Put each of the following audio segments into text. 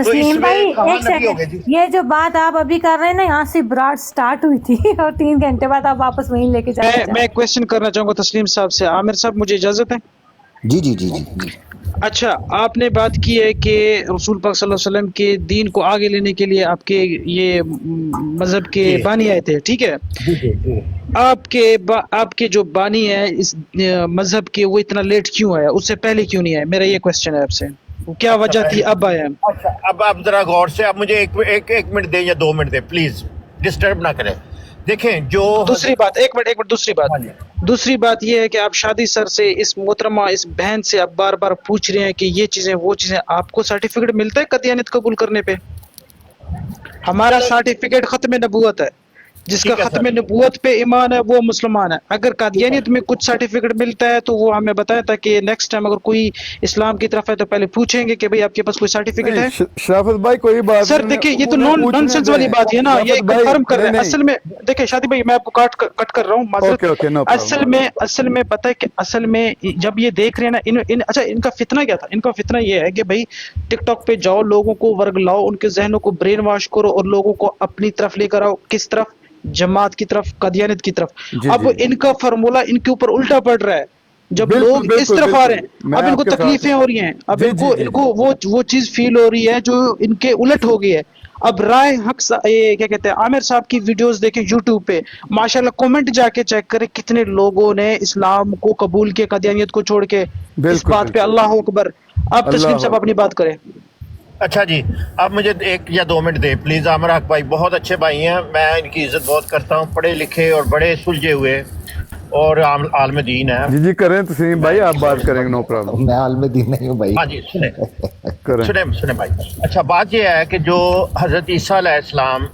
تو اس تسلیم بھائی میں کہاں ایک نبی ہو گئے جی؟ سیکنڈ، یہ جو بات آپ ابھی کر رہے ہیں نا، یہاں سے براڈ سٹارٹ ہوئی تھی اور 3 گھنٹے بعد آپ واپس وہیں لے کے جانا میں چاہتے کوشچن کرنا چاہوں گا تسلیم صاحب سے. عامر صاحب مجھے اجازت ہے؟ جی جی جی جی جی. اچھا، آپ نے بات کی ہے کہ رسول پاک صلی اللہ علیہ وسلم کے دین کو آگے لینے کے لیے آپ کے یہ مذہب کے جی بانی آئے تھے، ٹھیک ہے. جی جی جی. آپ کے جو بانی ہے اس مذہب کے، وہ اتنا لیٹ کیوں آیا؟ اس سے پہلے کیوں نہیں آئے؟ میرا یہ کوشچن ہے آپ سے، کیا اچھا وجہ تھی اب آیا؟ اچھا، اب ذرا غور سے، اب مجھے ایک منٹ دیں یا 2 منٹ دیں پلیز، ڈسٹرب نہ کریں. دیکھیں جو دوسری بات، ایک منٹ، ہاں جی. دوسری بات یہ ہے کہ آپ شادی سر سے، اس محترمہ، اس بہن سے آپ بار بار پوچھ رہے ہیں کہ یہ چیزیں وہ چیزیں، آپ کو سرٹیفکیٹ ملتا ہے قدیانت قبول کرنے پہ؟ ہمارا چلو سرٹیفکیٹ ختم نبوت ہے. جس کا ٹھیک ہے ختم سر. نبوت پہ ایمان ہے وہ مسلمان ہے. اگر ٹھیک ہے قادیانیت میں کچھ سرٹیفکیٹ ملتا ہے تو وہ ہمیں بتائیں، تاکہ نیکسٹ ٹائم اگر کوئی اسلام کی طرف ہے تو پہلے پوچھیں گے کہ بھئی آپ کے پاس کوئی سرٹیفکیٹ نہیں ہے؟ شرافت بھائی کوئی بات سر نہیں، دیکھیں، یہ تو انہیں نان پوچھنے سینس دیں. والی بات ہے نا، یہ شرافت بھائی کنفرم کر رہے نہیں ہیں. نہیں، اصل میں دیکھیں شادی بھائی، میں آپ کو کٹ کر رہا ہوں، معذرت. Okay okay no problem. اصل میں پتہ ہے کہ اصل میں جب یہ دیکھ رہے ہیں نا، اچھا ان کا فتنہ کیا تھا؟ ان کا فتنہ یہ ہے کہ بھائی ٹک ٹاک پہ جاؤ، لوگوں کو ورگ لاؤ، ان کے ذہنوں کو برین واش کرو اور لوگوں کو اپنی طرف لے کر آؤ. کس طرف؟ جماعت کی طرف، قادیانیت کی طرف. جی اب جی ان کا فارمولہ ان کے اوپر الٹا پڑ رہا ہے. جب بالکل لوگ اس بالکل طرف آ رہے بالکل، ہیں، میں اب ان آپ کو کے ساتھ تکلیفیں ہو رہی ہیں، اب جی ان جی جی کو وہ چیز فیل ہو رہی ہے جو ان کے الٹ ہو گئی ہے. اب رائے حق یہ کیا کہتے ہیں، عامر صاحب کی ویڈیوز دیکھیں یوٹیوب پہ، ماشاءاللہ کومنٹ جا کے چیک کریں کتنے لوگوں نے اسلام کو قبول کیا قادیانیت کو چھوڑ کے. اس بالکل بات پہ بالکل. اللہ اکبر. اب تسلیم اللہ صاحب اپنی بات کریں. اچھا جی، اب مجھے 1 یا 2 منٹ دیں پلیز. عامر حق بھائی بہت اچھے بھائی ہیں، میں ان کی عزت بہت کرتا ہوں، پڑھے لکھے اور بڑے سلجھے ہوئے اور عالم دین ہیں. جی جی کریں تسلیم میں بھائی، آپ کسی اور بات اس کریں بات گے، نہیں نو کرتا. پرابلم. میں عالم دین نہیں ہوں بھائی. ہاں جی، کریں. سنیں بھائی. اچھا، بات یہ ہے کہ جو حضرت عیسیٰ علیہ السلام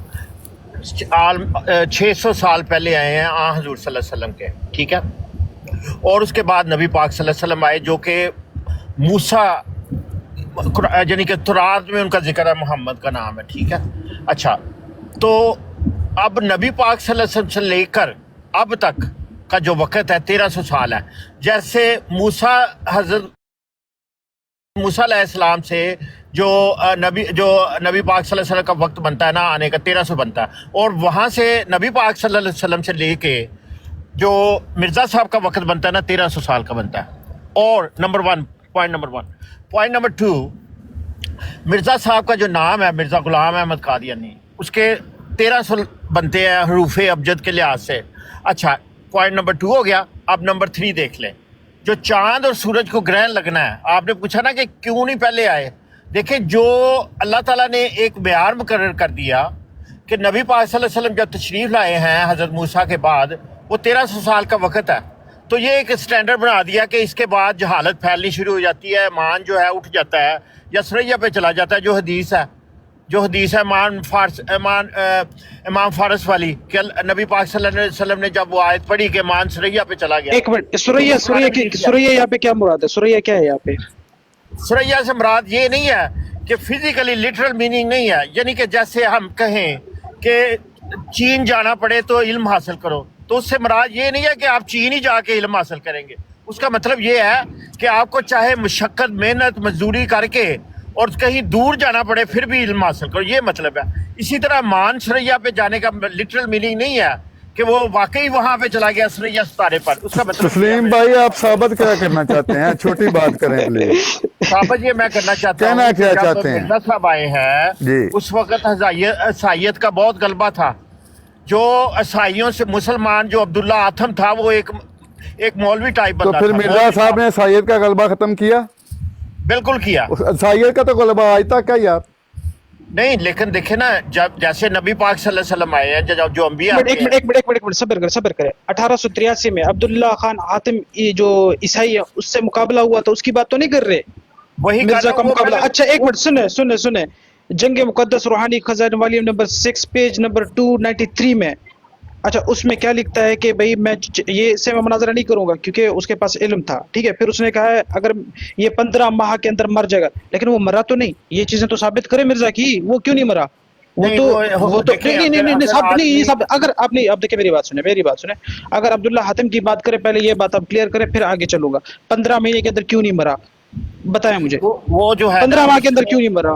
600 سال پہلے آئے ہیں آن حضور صلی اللہ علیہ وسلم کے، ٹھیک ہے. اور اس کے بعد نبی پاک صلی اللہ علیہ وسلم آئے جو کہ موسیٰ، یعنی کہ تورات میں ان کا ذکر ہے، محمد کا نام ہے، ٹھیک ہے. اچھا، تو اب نبی پاک صلی اللہ علیہ وسلم سے لے کر اب تک کا جو وقت ہے 1300 سال ہے. جیسے حضرت موسیٰ علیہ السلام سے جو نبی پاک صلی اللہ علیہ وسلم کا وقت بنتا ہے نا آنے کا 1300 بنتا ہے، اور وہاں سے نبی پاک صلی اللہ علیہ وسلم سے لے کے جو مرزا صاحب کا وقت بنتا ہے نا 1300 سال کا بنتا ہے. اور پوائنٹ نمبر 2، مرزا صاحب کا جو نام ہے مرزا غلام احمد قادیانی، اس کے 1300 بنتے ہیں حروف ابجد کے لحاظ سے. اچھا، پوائنٹ نمبر 2 ہو گیا. اب نمبر 3 دیکھ لیں. جو چاند اور سورج کو گرہن لگنا ہے، آپ نے پوچھا نا کہ کیوں نہیں پہلے آئے. دیکھیں، جو اللہ تعالیٰ نے ایک معیار مقرر کر دیا کہ نبی پاک صلی اللہ علیہ وسلم جب تشریف لائے ہیں حضرت موسیٰ کے بعد، وہ 1300 سال کا وقت ہے. تو یہ ایک سٹینڈرڈ بنا دیا کہ اس کے بعد جہالت پھیلنی شروع ہو جاتی ہے، ایمان جو ہے اٹھ جاتا ہے یا سریا پہ چلا جاتا ہے. جو حدیث ہے امام فارس والی، کہ نبی پاک صلی اللہ علیہ وسلم نے جب وہ آیت پڑھی کہ ایمان سریا پہ چلا گیا. ایک منٹ، سوریا یہاں پہ کیا مراد ہے؟ سوریا کیا ہے یہاں پہ؟ سریا سے مراد یہ نہیں ہے کہ فزیکلی لٹرل میننگ نہیں ہے، یعنی کہ جیسے ہم کہیں کہ چین جانا پڑے تو علم حاصل کرو، تو اس سے مراد یہ نہیں ہے کہ آپ چین ہی جا کے علم حاصل کریں گے. اس کا مطلب یہ ہے کہ آپ کو چاہے مشقت، محنت، مزدوری کر کے اور کہیں دور جانا پڑے پھر بھی علم حاصل کرو، یہ مطلب ہے. اسی طرح مان سریا پہ جانے کا لٹرل میننگ نہیں ہے کہ وہ واقعی وہاں پہ چلا گیا سریا ستارے پر. اس کا مطلب تسلیم بھائی آپ ثابت کیا کرنا چاہتے ہیں؟ چھوٹی بات کریں پلیز. ثابت یہ میں کرنا چاہتا کہنا ہوں کیا کہ جب چاہتے ہیں؟ مرزا صاحب آئے ہیں جی. اس وقت عیسائیت کا بہت غلبہ تھا. جو عیسائیوں سے مسلمان، جو عبداللہ آتھم تھا، وہ ایک مولوی ٹائپ تو بندہ پھر تھا. مرزا صاحب نے عیسائیت کا غلبہ ختم کیا؟ بالکل کیا. عیسائیت کا تو غلبہ آج تک کیا یار؟ نہیں، لیکن دیکھیں نا، جب جیسے نبی پاک صلی اللہ علیہ وسلم آئے ہیں، جو انبیاء آتے ہیں. ایک منٹ صبر کرے. 1883 میں عبداللہ خان حاتم جو عیسائی ہے اس سے مقابلہ ہوا تھا، اس کی بات تو نہیں کر رہے؟ وہی مرزا کا مقابلہ. اچھا ایک منٹ سنیں. جنگ مقدس روحانی خزانہ والیوم نمبر 6 پیج نمبر 293 میں، اچھا اس میں کیا لکھتا ہے کہ بھئی میں یہ سے میں مناظرہ نہیں کروں گا کیونکہ اس کے پاس علم تھا، ٹھیک ہے. پھر اس نے کہا ہے اگر یہ 15 ماہ کے اندر مر جائے گا، لیکن وہ مرا تو نہیں. یہ چیزیں تو ثابت کرے مرزا کی، وہ کیوں نہیں مرا؟ وہ تو اگر آپ نہیں، اب دیکھیں میری بات سنیں. اگر عبداللہ حاتم کی بات کرے، پہلے یہ بات آپ کلیئر کریں پھر آگے چلوں گا. 15 مہینے کے اندر کیوں نہیں مرا؟ بتائیں مجھے. وہ جو ہے 15 ماہ کے اندر کیوں نہیں مرا؟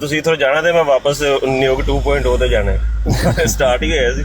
ਤੁਸੀਂ ਇੱਥੋਂ ਜਾਣਾ ਤੇ ਮੈਂ ਵਾਪਸ ਨਿਊਯਾਰਕ 2.0 ਤੇ ਜਾਣਾ ਹੈ। ਸਟਾਰਟ ਹੀ ਹੋਇਆ ਸੀ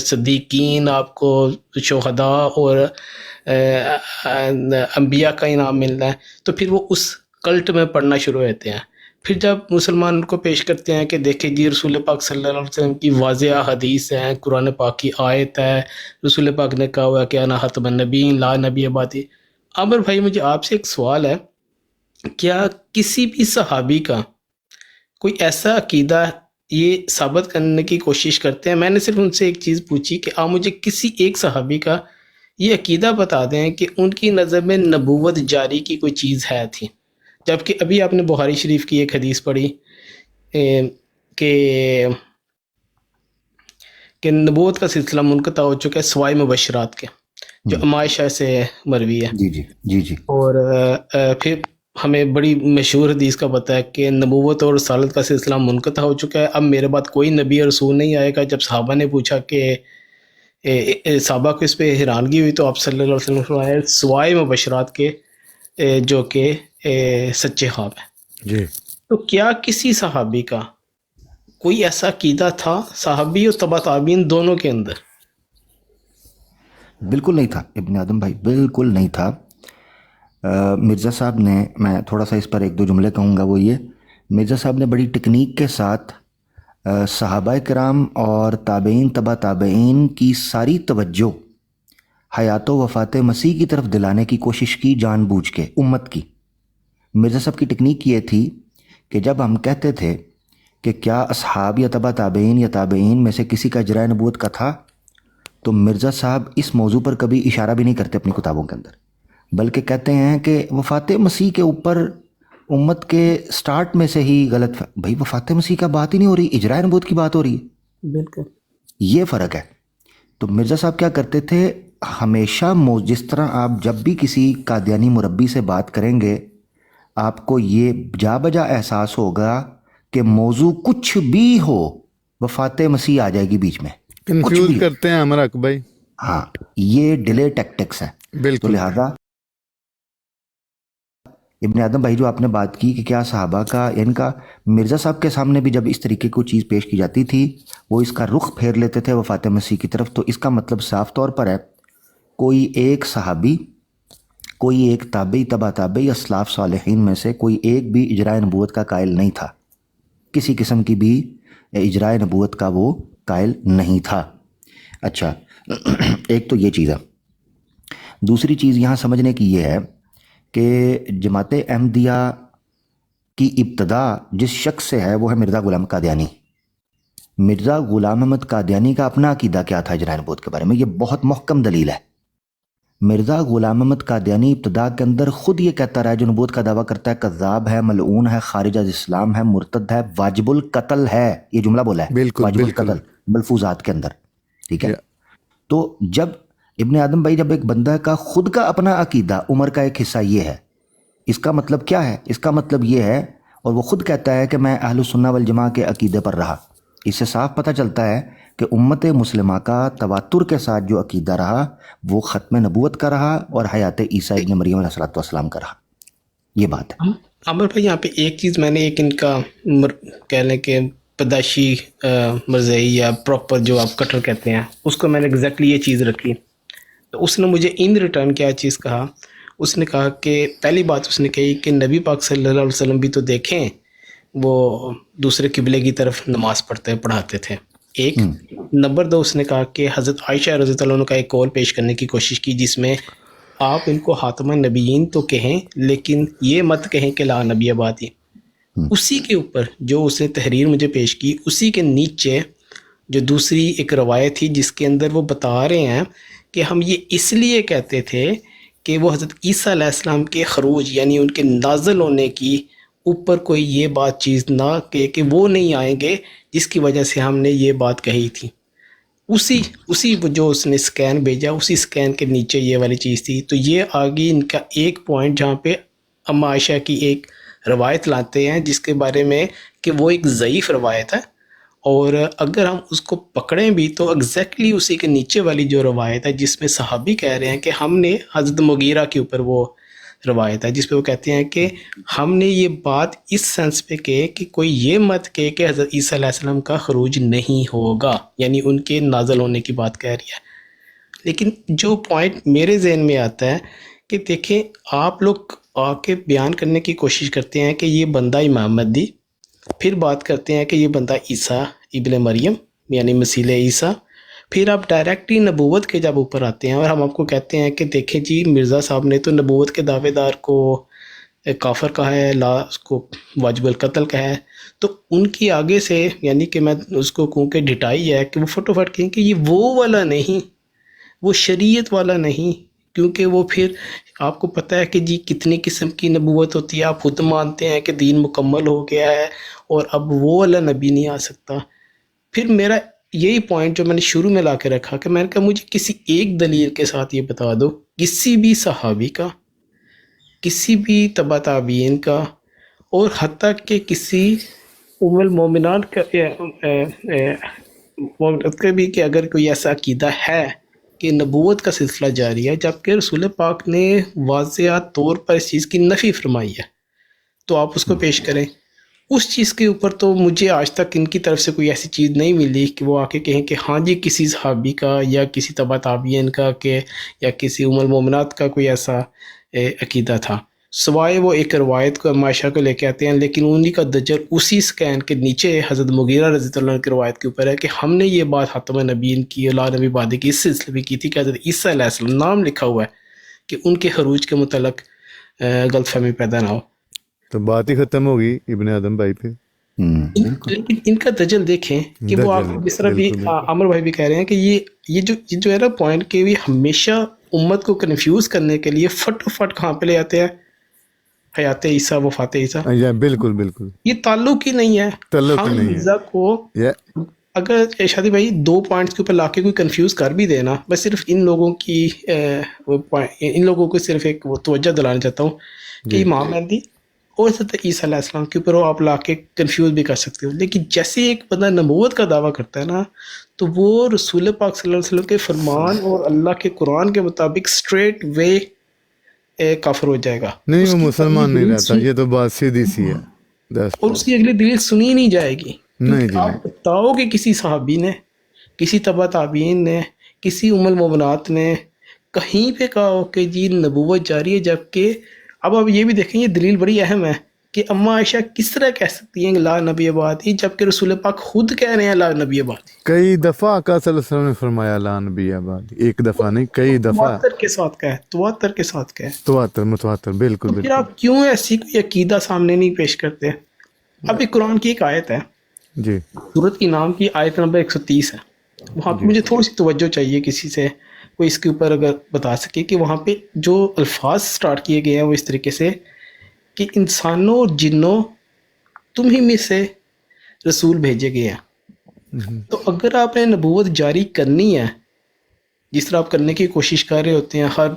صدیقین, آپ کو شہداء اور انبیاء کا انعام ملنا ہے, تو پھر وہ اس کلٹ میں پڑھنا شروع ہوتے ہیں. پھر جب مسلمان ان کو پیش کرتے ہیں کہ دیکھیں جی رسول پاک صلی اللہ علیہ وسلم کی واضح حدیث ہے, قرآن پاک کی آیت ہے, رسول پاک نے کہا ہوا کہ انا خاتم النبیین لا نبی بعدی. عامر بھائی مجھے آپ سے ایک سوال ہے, کیا کسی بھی صحابی کا کوئی ایسا عقیدہ یہ ثابت کرنے کی کوشش کرتے ہیں؟ میں نے صرف ان سے ایک چیز پوچھی کہ آپ مجھے کسی ایک صحابی کا یہ عقیدہ بتا دیں کہ ان کی نظر میں نبوت جاری کی کوئی چیز ہے تھی. جبکہ ابھی آپ نے بخاری شریف کی ایک حدیث پڑھی کہ نبوت کا سلسلہ منقطع ہو چکا ہے سوائے مبشرات کے, جو عائشہ سے مروی ہے. جی جی جی جی. اور پھر ہمیں بڑی مشہور حدیث کا پتہ ہے کہ نبوت اور رسالت کا سلسلہ منقطع ہو چکا ہے, اب میرے بعد کوئی نبی اور رسول نہیں آئے گا. جب صحابہ نے پوچھا کہ صحابہ کو اس پہ حیرانگی ہوئی تو آپ صلی اللہ علیہ وسلم نے فرمایا سوائے مبشرات کے جو کہ سچے خواب ہیں. جی. تو کیا کسی صحابی کا کوئی ایسا عقیدہ تھا, صحابی اور تبع تابعین دونوں کے اندر؟ بالکل نہیں تھا ابن آدم بھائی, بالکل نہیں تھا. مرزا صاحب نے, میں تھوڑا سا اس پر ایک دو جملے کہوں گا, وہ یہ مرزا صاحب نے بڑی ٹیکنیک کے ساتھ صحابہ کرام اور تابعین تبع تابعین کی ساری توجہ حیات و وفات مسیح کی طرف دلانے کی کوشش کی جان بوجھ کے امت کی. مرزا صاحب کی ٹیکنیک یہ تھی کہ جب ہم کہتے تھے کہ کیا اصحاب یا تبع تابعین یا تابعین میں سے کسی کا اجراء نبوت کا تھا, تو مرزا صاحب اس موضوع پر کبھی اشارہ بھی نہیں کرتے اپنی کتابوں کے اندر, بلکہ کہتے ہیں کہ وفات مسیح کے اوپر امت کے سٹارٹ میں سے ہی غلط. بھائی وفات مسیح کا بات ہی نہیں ہو رہی, اجراء نبوت کی بات ہو رہی ہے. بالکل یہ فرق ہے. تو مرزا صاحب کیا کرتے تھے, ہمیشہ جس طرح آپ جب بھی کسی قادیانی مربی سے بات کریں گے آپ کو یہ جا بجا احساس ہوگا کہ موضوع کچھ بھی ہو وفات مسیح آ جائے گی بیچ میں, کنفیوز کرتے ہیں ہمارا بھائی. ہاں, یہ ڈیلے ٹیکٹکس ہے. بالکل. تو لہذا ابن آدم بھائی جو آپ نے بات کی کہ کیا صحابہ کا, ان کا مرزا صاحب کے سامنے بھی جب اس طریقے کی چیز پیش کی جاتی تھی وہ اس کا رخ پھیر لیتے تھے وفات مسیح کی طرف. تو اس کا مطلب صاف طور پر ہے کوئی ایک صحابی, کوئی ایک تابعی تبع تابعی اسلاف صالحین میں سے کوئی ایک بھی اجراء نبوت کا قائل نہیں تھا, کسی قسم کی بھی اجراء نبوت کا وہ قائل نہیں تھا. اچھا, ایک تو یہ چیز ہے. دوسری چیز یہاں سمجھنے کی یہ ہے کہ جماعت احمدیہ کی ابتدا جس شخص سے ہے وہ ہے مرزا غلام قادیانی. مرزا غلام احمد قادیانی کا اپنا عقیدہ کیا تھا اجراء نبوت کے بارے میں, یہ بہت محکم دلیل ہے. مرزا غلام احمد قادیانی ابتدا کے اندر خود یہ کہتا رہا, جو نبوت کا دعویٰ کرتا ہے کذاب ہے, ملعون ہے, خارج از اسلام ہے, مرتد ہے, واجب القتل ہے. یہ جملہ بولا ہے, واجب القتل ملفوظات کے اندر. ٹھیک ہے. تو جب ابن آدم بھائی, جب ایک بندہ کا خود کا اپنا عقیدہ, عمر کا ایک حصہ یہ ہے, اس کا مطلب کیا ہے؟ اس کا مطلب یہ ہے, اور وہ خود کہتا ہے کہ میں اہل السنہ والجماعہ کے عقیدے پر رہا. اس سے صاف پتہ چلتا ہے کہ امت مسلمہ کا تواتر کے ساتھ جو عقیدہ رہا وہ ختم نبوت کا رہا اور حیات عیسیٰ ابن مریم علیہ السلام کا رہا. یہ بات ہے. عامر بھائی یہاں پہ ایک چیز میں نے ایک ان کا کہہ لیں کہ پیدائشی مرزائی یا پراپر جو آپ کٹر کہتے ہیں اس کو میں نے ایگزیکٹلی یہ چیز رکھی. تو اس نے مجھے ان ریٹرن کیا چیز کہا, اس نے کہا کہ پہلی بات اس نے کہی کہ نبی پاک صلی اللہ علیہ وسلم بھی تو دیکھیں وہ دوسرے قبلے کی طرف نماز پڑھاتے تھے. ایک نمبر دو, اس نے کہا کہ حضرت عائشہ رضی اللہ عنہ کا ایک قول پیش کرنے کی کوشش کی جس میں آپ ان کو خاتمہ نبیین تو کہیں لیکن یہ مت کہیں کہ لا نبی بعدی. اسی کے اوپر جو اس نے تحریر مجھے پیش کی, اسی کے نیچے جو دوسری ایک روایت تھی جس کے اندر وہ بتا رہے ہیں کہ ہم یہ اس لیے کہتے تھے کہ وہ حضرت عیسیٰ علیہ السلام کے خروج یعنی ان کے نازل ہونے کی اوپر کوئی یہ بات چیز نہ کہ وہ نہیں آئیں گے, جس کی وجہ سے ہم نے یہ بات کہی تھی. اسی جو اس نے اسکین بھیجا, اسی اسکین کے نیچے یہ والی چیز تھی. تو یہ آگے ان کا ایک پوائنٹ جہاں پہ اما عائشہ کی ایک روایت لاتے ہیں جس کے بارے میں کہ وہ ایک ضعیف روایت ہے, اور اگر ہم اس کو پکڑیں بھی تو ایگزیکٹلی اسی کے نیچے والی جو روایت ہے جس میں صحابی کہہ رہے ہیں کہ ہم نے حضرت مغیرہ کے اوپر وہ روایت ہے جس پہ وہ کہتے ہیں کہ ہم نے یہ بات اس سینس پہ کہ کوئی یہ مت کہ حضرت عیسیٰ علیہ السلام کا خروج نہیں ہوگا، یعنی ان کے نازل ہونے کی بات کہہ رہی ہے۔ لیکن جو پوائنٹ میرے ذہن میں آتا ہے کہ دیکھیں آپ لوگ آ کے بیان کرنے کی کوشش کرتے ہیں کہ یہ بندہ امام مہدی، پھر بات کرتے ہیں کہ یہ بندہ عیسیٰ ابن مریم یعنی مسیح عیسیٰ، پھر آپ ڈائریکٹلی نبوت کے جب اوپر آتے ہیں اور ہم آپ کو کہتے ہیں کہ دیکھیں جی مرزا صاحب نے تو نبوت کے دعوے دار کو کافر کہا ہے، لا اس کو واجب القتل کہا ہے، تو ان کی آگے سے یعنی کہ میں اس کو کہوں کہ ڈٹائی ہے کہ وہ فٹوفٹ کہیں کہ یہ وہ والا نہیں، وہ شریعت والا نہیں، کیونکہ وہ پھر آپ کو پتہ ہے کہ جی کتنی قسم کی نبوت ہوتی ہے، آپ خود مانتے ہیں کہ دین مکمل ہو گیا ہے اور اب وہ والا نبی نہیں آ سکتا۔ پھر میرا یہی پوائنٹ جو میں نے شروع میں لا کے رکھا کہ میں نے کہا مجھے کسی ایک دلیل کے ساتھ یہ بتا دو، کسی بھی صحابی کا، کسی بھی تبع تابعین کا، اور حتیٰ کہ کسی ام المومنات کا بھی کہ اگر کوئی ایسا عقیدہ ہے کہ نبوت کا سلسلہ جاری ہے جبکہ رسول پاک نے واضح طور پر اس چیز کی نفی فرمائی ہے، تو آپ اس کو پیش کریں۔ اس چیز کے اوپر تو مجھے آج تک ان کی طرف سے کوئی ایسی چیز نہیں ملی کہ وہ آ کے کہیں کہ ہاں جی کسی صحابی کا یا کسی تبع تابعین کا کہ یا کسی ام المومنات کا کوئی ایسا عقیدہ تھا، سوائے وہ ایک روایت کو عائشہ کو لے کے آتے ہیں، لیکن انہی کا دجل اسی سکین کے نیچے حضرت مغیرہ رضی اللہ عنہ کی روایت کے اوپر ہے کہ ہم نے یہ بات حاتم نبیین کی، اللہ نبی بادی کی اس سلسلے میں کی تھی کہ حضرت عیسیٰ علیہ السلام نام لکھا ہوا ہے کہ ان کے خروج کے متعلق غلط فہمی پیدا نہ ہو۔ تو بات ہی ختم ہوگی ابن آدم بھائی پہ۔ لیکن ان کا دجل دیکھیں کہ وہ آپ جس طرح بھی عامر بھائی بھی کہہ رہے ہیں کہ یہ جو ہے نا پوائنٹ کہ بھی ہمیشہ امت کو کنفیوز کرنے کے لیے فٹ کہاں پہ لے آتے ہیں، حیات عیسیٰ وفات عیسیٰ، بالکل بالکل یہ تعلق ہی نہیں ہے۔ تعلق ہم نہیں ہے۔ مرزا کو اگر شادی بھائی دو پوائنٹس کے اوپر لا کے کوئی کنفیوز کر بھی دینا، میں صرف ان لوگوں کو صرف ایک وہ توجہ دلانا چاہتا ہوں کہ امام مہدی اور حضرت عیسیٰ علیہ السلام کے اوپر آپ لا کے کنفیوز بھی کر سکتے ہو، لیکن جیسے ایک بندہ نبوت کا دعویٰ کرتا ہے نا تو وہ رسول پاک صلی اللہ علیہ وسلم کے فرمان اور اللہ کے قرآن کے مطابق اسٹریٹ وے کافر ہو جائے گا، نہیں وہ مسلمان نہیں رہتا، یہ تو بات سیدھی سی ہے، اور اس کی اگلی دلیل سنی نہیں جائے گی۔ نہیں جی آپ بتاؤ کہ کسی صحابی نے، کسی تبع تابعین نے، کسی ام المومنات نے کہیں پہ کہا ہو کہ جی نبوت جاری ہے، جبکہ اب آپ یہ بھی دیکھیں، یہ دلیل بڑی اہم ہے کہ اما عائشہ کس طرح کہہ سکتی ہیں لا نبی آبادی جبکہ رسول پاک خود کہہ رہے ہیں لا نبی آبادی۔ کئی دفعہ آقا صلی اللہ علیہ وسلم نے فرمایا لا نبی آبادی، ایک دفعہ نہیں کئی دفعہ، تواتر کے ساتھ کہے، تواتر کے ساتھ کہے، تواتر متواتر، بالکل پھر بالکل۔ آپ کیوں ایسی کوئی عقیدہ سامنے نہیں پیش کرتے؟ ابھی قرآن کی ایک آیت ہے جی سورۃ انعام کی آیت نمبر 130 ہے، وہاں پہ مجھے تھوڑی سی توجہ چاہیے کسی سے کوئی اس کے اوپر اگر بتا سکے کہ وہاں پہ جو الفاظ سٹارٹ کیے گئے ہیں وہ اس طریقے سے کہ انسانوں اور جنوں تم ہی میں سے رسول بھیجے گئے ہیں، تو اگر آپ نے نبوت جاری کرنی ہے جس طرح آپ کرنے کی کوشش کر رہے ہوتے ہیں ہر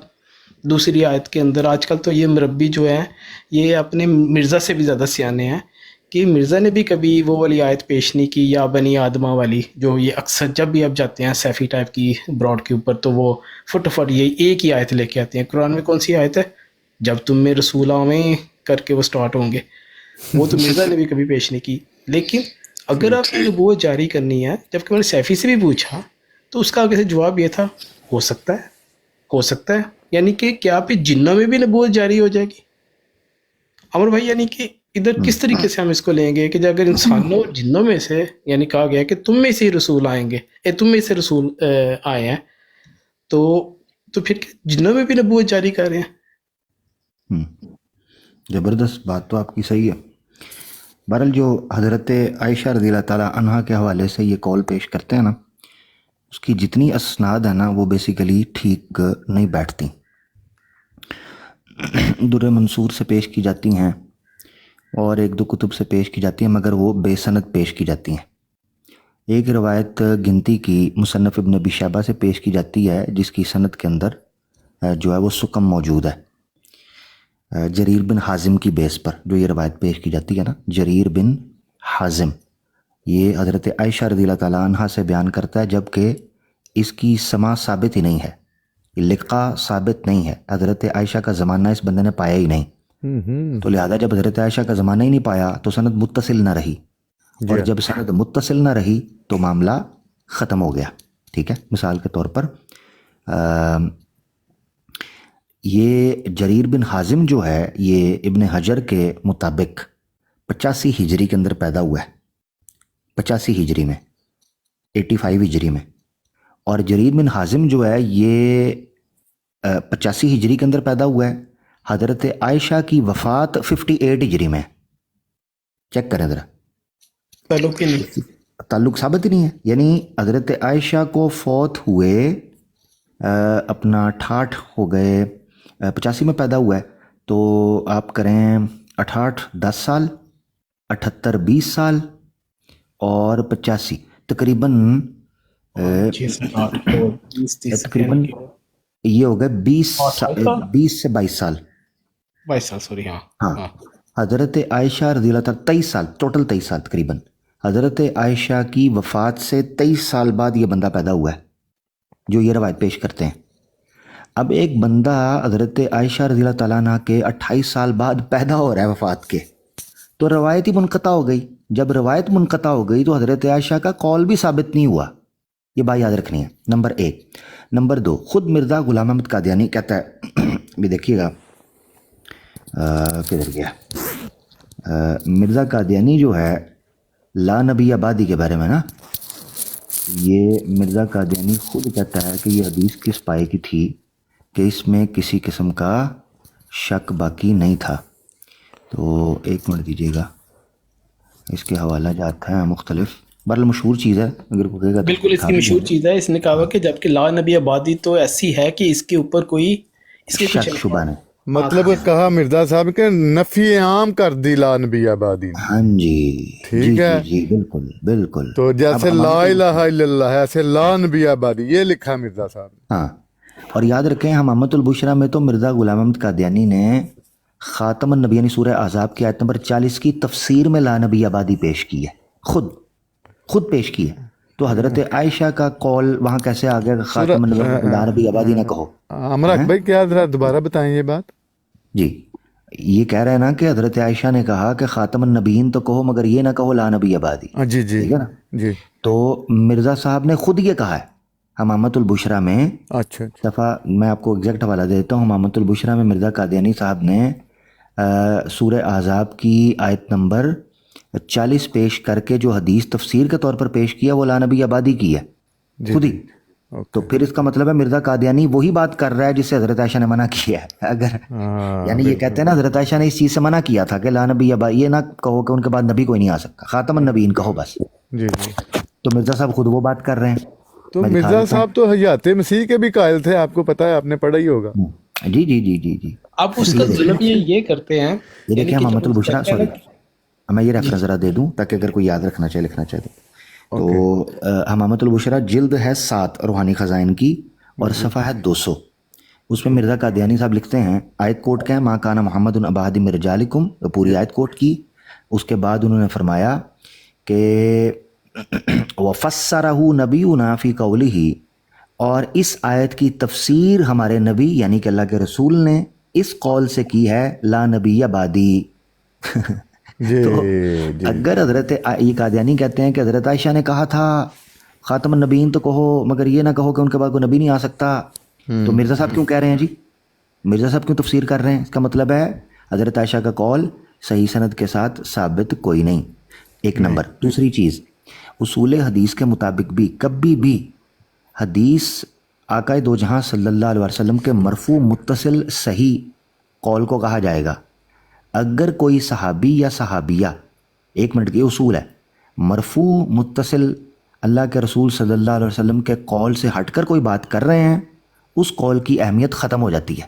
دوسری آیت کے اندر، آج کل تو یہ مربی جو ہے یہ اپنے مرزا سے بھی زیادہ سیانے ہیں کہ مرزا نے بھی کبھی وہ والی آیت پیش نہیں کی یا بنی آدمہ والی، جو یہ اکثر جب بھی آپ جاتے ہیں سیفی ٹائپ کی براڈ کے اوپر تو وہ فٹ یہی ایک ہی آیت لے کے آتے ہیں۔ قرآن میں کون سی آیت ہے؟ جب تم میں رسول آویں کر کے وہ سٹارٹ ہوں گے، وہ تو مرزا نے بھی کبھی پیش نہیں کی۔ لیکن اگر آپ نے نبوت جاری کرنی ہے، جبکہ میں نے سیفی سے بھی پوچھا تو اس کا آگے سے جواب یہ تھا ہو سکتا ہے، یعنی کہ کیا پھر جنوں میں بھی نبوت جاری ہو جائے گی؟ عمر بھائی یعنی کہ ادھر کس طریقے سے ہم اس کو لیں گے کہ اگر انسانوں اور جنوں میں سے یعنی کہا گیا کہ تم میں سے ہی رسول آئیں گے، تم میں سے رسول آئے ہیں، تو پھر جنوں میں بھی نبوت جاری کر رہے ہیں؟ زبردست بات تو آپ کی صحیح ہے۔ بہرحال جو حضرت عائشہ رضی اللہ تعالیٰ عنہا کے حوالے سے یہ کال پیش کرتے ہیں نا، اس کی جتنی اسناد ہے نا وہ بیسیکلی ٹھیک نہیں بیٹھتی، در منصور سے پیش کی جاتی ہیں اور ایک دو کتب سے پیش کی جاتی ہیں، مگر وہ بے سند پیش کی جاتی ہیں۔ ایک روایت گنتی کی مصنف ابن ابی شیبہ سے پیش کی جاتی ہے جس کی سند کے اندر جو ہے وہ سکم موجود ہے، جریر بن حازم کی بیس پر جو یہ روایت پیش کی جاتی ہے نا، جریر بن حازم یہ حضرت عائشہ رضی اللہ تعالیٰ عنہ سے بیان کرتا ہے، جبکہ اس کی سماع ثابت ہی نہیں ہے، یہ لقا ثابت نہیں ہے. حضرت عائشہ کا زمانہ اس بندے نے پایا ہی نہیں, تو لہذا جب حضرت عائشہ کا زمانہ ہی نہیں پایا تو سند متصل نہ رہی, اور جب سند متصل نہ رہی تو معاملہ ختم ہو گیا. ٹھیک ہے, مثال کے طور پر یہ جریر بن حازم جو ہے یہ ابن حجر کے مطابق 85 ہجری کے اندر پیدا ہوا ہے, 85 ہجری میں, 85 ہجری میں. اور جریر بن حازم جو ہے یہ 85 ہجری کے اندر پیدا ہوا ہے. حضرت عائشہ کی وفات 58 ہجری میں. چیک کریں ذرا, تعلق ہی نہیں, تعلق ثابت ہی نہیں ہے. یعنی حضرت عائشہ کو فوت ہوئے اپنا 68 ہو گئے, 85 میں پیدا ہوا ہے, تو آپ کریں 68 10 سال, 78 20 سال اور 85 تقریباً تقریباً یہ ہو گئے 20 سے 22 سال. 22 سال, سوری. ہاں, حضرت عائشہ رضی اللہ تعالیٰ 23 سال, ٹوٹل 23 سال تقریباً. حضرت عائشہ کی وفات سے 23 سال بعد یہ بندہ پیدا ہوا ہے جو یہ روایت پیش کرتے ہیں. اب ایک بندہ حضرت عائشہ رضی اللہ تعالیٰ عنہ کے 28 سال بعد پیدا ہو رہا ہے وفات کے, تو روایت ہی منقطع ہو گئی. جب روایت منقطع ہو گئی تو حضرت عائشہ کا قول بھی ثابت نہیں ہوا. یہ بات یاد رکھنی ہے, نمبر 1. نمبر 2, خود مرزا غلام احمد قادیانی کہتا ہے, بھی دیکھیے گا کدھر گیا, مرزا قادیانی جو ہے لا نبی آبادی کے بارے میں نا, یہ مرزا قادیانی خود کہتا ہے کہ یہ حدیث کس پائے کی تھی کہ اس میں کسی قسم کا شک باقی نہیں تھا. تو ایک منٹ دیجیے گا, اس کے حوالہ جات ہیں مختلف, بہرحال مشہور چیز ہے, اگر کوئی کہے گا بالکل اس کی مشہور چیز ہے. اس نے کہا کہ جبکہ لا نبی آبادی تو ایسی ہے کہ اس کے اوپر کوئی اس کے شک شبہ نہیں. مطلب کہا مرزا صاحب کہ نفی عام کر دی لا نبی آبادی نے. ہاں جی, ٹھیک ہے, جی بالکل بالکل. تو جیسے لا الہ الا اللہ ہے ایسے لا نبی آبادی یہ لکھا مرزا صاحب نے. ہاں, اور یاد رکھیں حمامۃ البشرا میں تو مرزا غلام احمد قادیانی نے خاتم النبی یعنی سورہ احزاب کی آیت نمبر 40 کی تفسیر میں لا نبی آبادی پیش کی ہے, خود پیش کی ہے. تو حضرت عائشہ کا قول وہاں کیسے آ گیا کہ خاتم النبی لا نبی آبادی نہ کہو. عمر بھائی کیا ذرا دوبارہ بتائیں یہ بات. جی, یہ کہہ رہے ہیں نا کہ حضرت عائشہ نے کہا کہ خاتم النبیین تو کہو مگر یہ نہ کہو لا نبی آبادی. جی جی ٹھیک ہے نا, جی. تو مرزا صاحب نے خود یہ کہا ہے حمامۃ البشرا میں. اچھا دفعہ میں آپ کو ایگزیکٹ حوالہ دیتا ہوں. حمامۃ البشرا میں مرزا قادیانی صاحب نے سورہ احزاب کی آیت نمبر 40 پیش کر کے جو حدیث تفسیر کے طور پر پیش کیا وہ لا نبی آبادی کی ہے خود ہی. تو پھر اس کا مطلب ہے مرزا قادیانی وہی بات کر رہا ہے جس سے حضرت عائشہ نے منع کیا ہے. اگر یعنی یہ کہتے ہیں نا حضرت عائشہ نے اس چیز سے منع کیا تھا کہ لا نبی آبادی, یہ نہ کہو کہ ان کے بعد نبی کوئی نہیں آ سکتا, خاتم النبیین کہو بس. جی جی. تو مرزا صاحب خود وہ بات کر رہے ہیں. تو مرزا صاحب تو حیات مسیح کے بھی قائل تھے, آپ کو پتا ہے, آپ نے پڑھا ہی ہوگا. جی جی جی جی جی. آپ اس کا ظلم یہ کرتے ہیں. یہ دیکھیں حمامۃ البشرا, سوری میں یہ ریفرنس ذرا دے دوں تاکہ اگر کوئی یاد رکھنا چاہے لکھنا چاہے تو حمامۃ البشرا جلد ہے 7 روحانی خزائن کی اور صفحہ ہے 200. اس میں مرزا قادیانی صاحب لکھتے ہیں, آیت کوٹ کہیں ما کان محمد ابا احد من رجالکم, پوری آیت کوٹ کی. اس کے بعد انہوں نے فرمایا کہ وفسرہ نبینا فی قولہ, اور اس آیت کی تفسیر ہمارے نبی یعنی کہ اللہ کے رسول نے اس قول سے کی ہے لا نبی بعدی. تو اگر حضرت یہ قادیانی کہتے ہیں کہ حضرت عائشہ نے کہا تھا خاتم النبیین تو کہو مگر یہ نہ کہو کہ ان کے بعد کوئی نبی نہیں آ سکتا, تو مرزا صاحب کیوں کہہ رہے ہیں جی, مرزا صاحب کیوں تفسیر کر رہے ہیں؟ اس کا مطلب ہے حضرت عائشہ کا قول صحیح سند کے ساتھ ثابت کوئی نہیں. ایک نمبر. دوسری چیز, اصول حدیث کے مطابق بھی کبھی بھی حدیث آقا دو جہاں صلی اللہ علیہ وسلم کے مرفوع متصل صحیح قول کو کہا جائے گا اگر کوئی صحابی یا صحابیہ, 1 منٹ کی اصول ہے, مرفوع متصل اللہ کے رسول صلی اللہ علیہ وسلم کے قول سے ہٹ کر کوئی بات کر رہے ہیں, اس قول کی اہمیت ختم ہو جاتی ہے.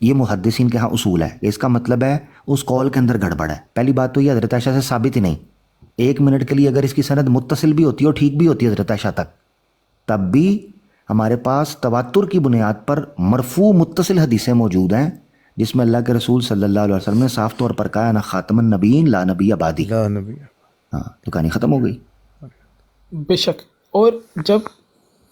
یہ محدثین کے ہاں اصول ہے. اس کا مطلب ہے اس قول کے اندر گڑبڑ ہے. پہلی بات تو یہ حضرت عائشہ سے ثابت ہی نہیں. 1 منٹ کے لیے اگر اس کی سند متصل بھی ہوتی ہے اور ٹھیک بھی ہوتی ہے حضرت عائشہ تک, تب بھی ہمارے پاس تواتر کی بنیاد پر مرفوع متصل حدیثیں موجود ہیں جس میں اللہ کے رسول صلی اللہ علیہ وسلم نے صاف طور پر کہا نا خاتم النبیین لا نبی بعدی. لا نبی. ہاں, تو کہانی ختم ہو گئی. بے شک. اور جب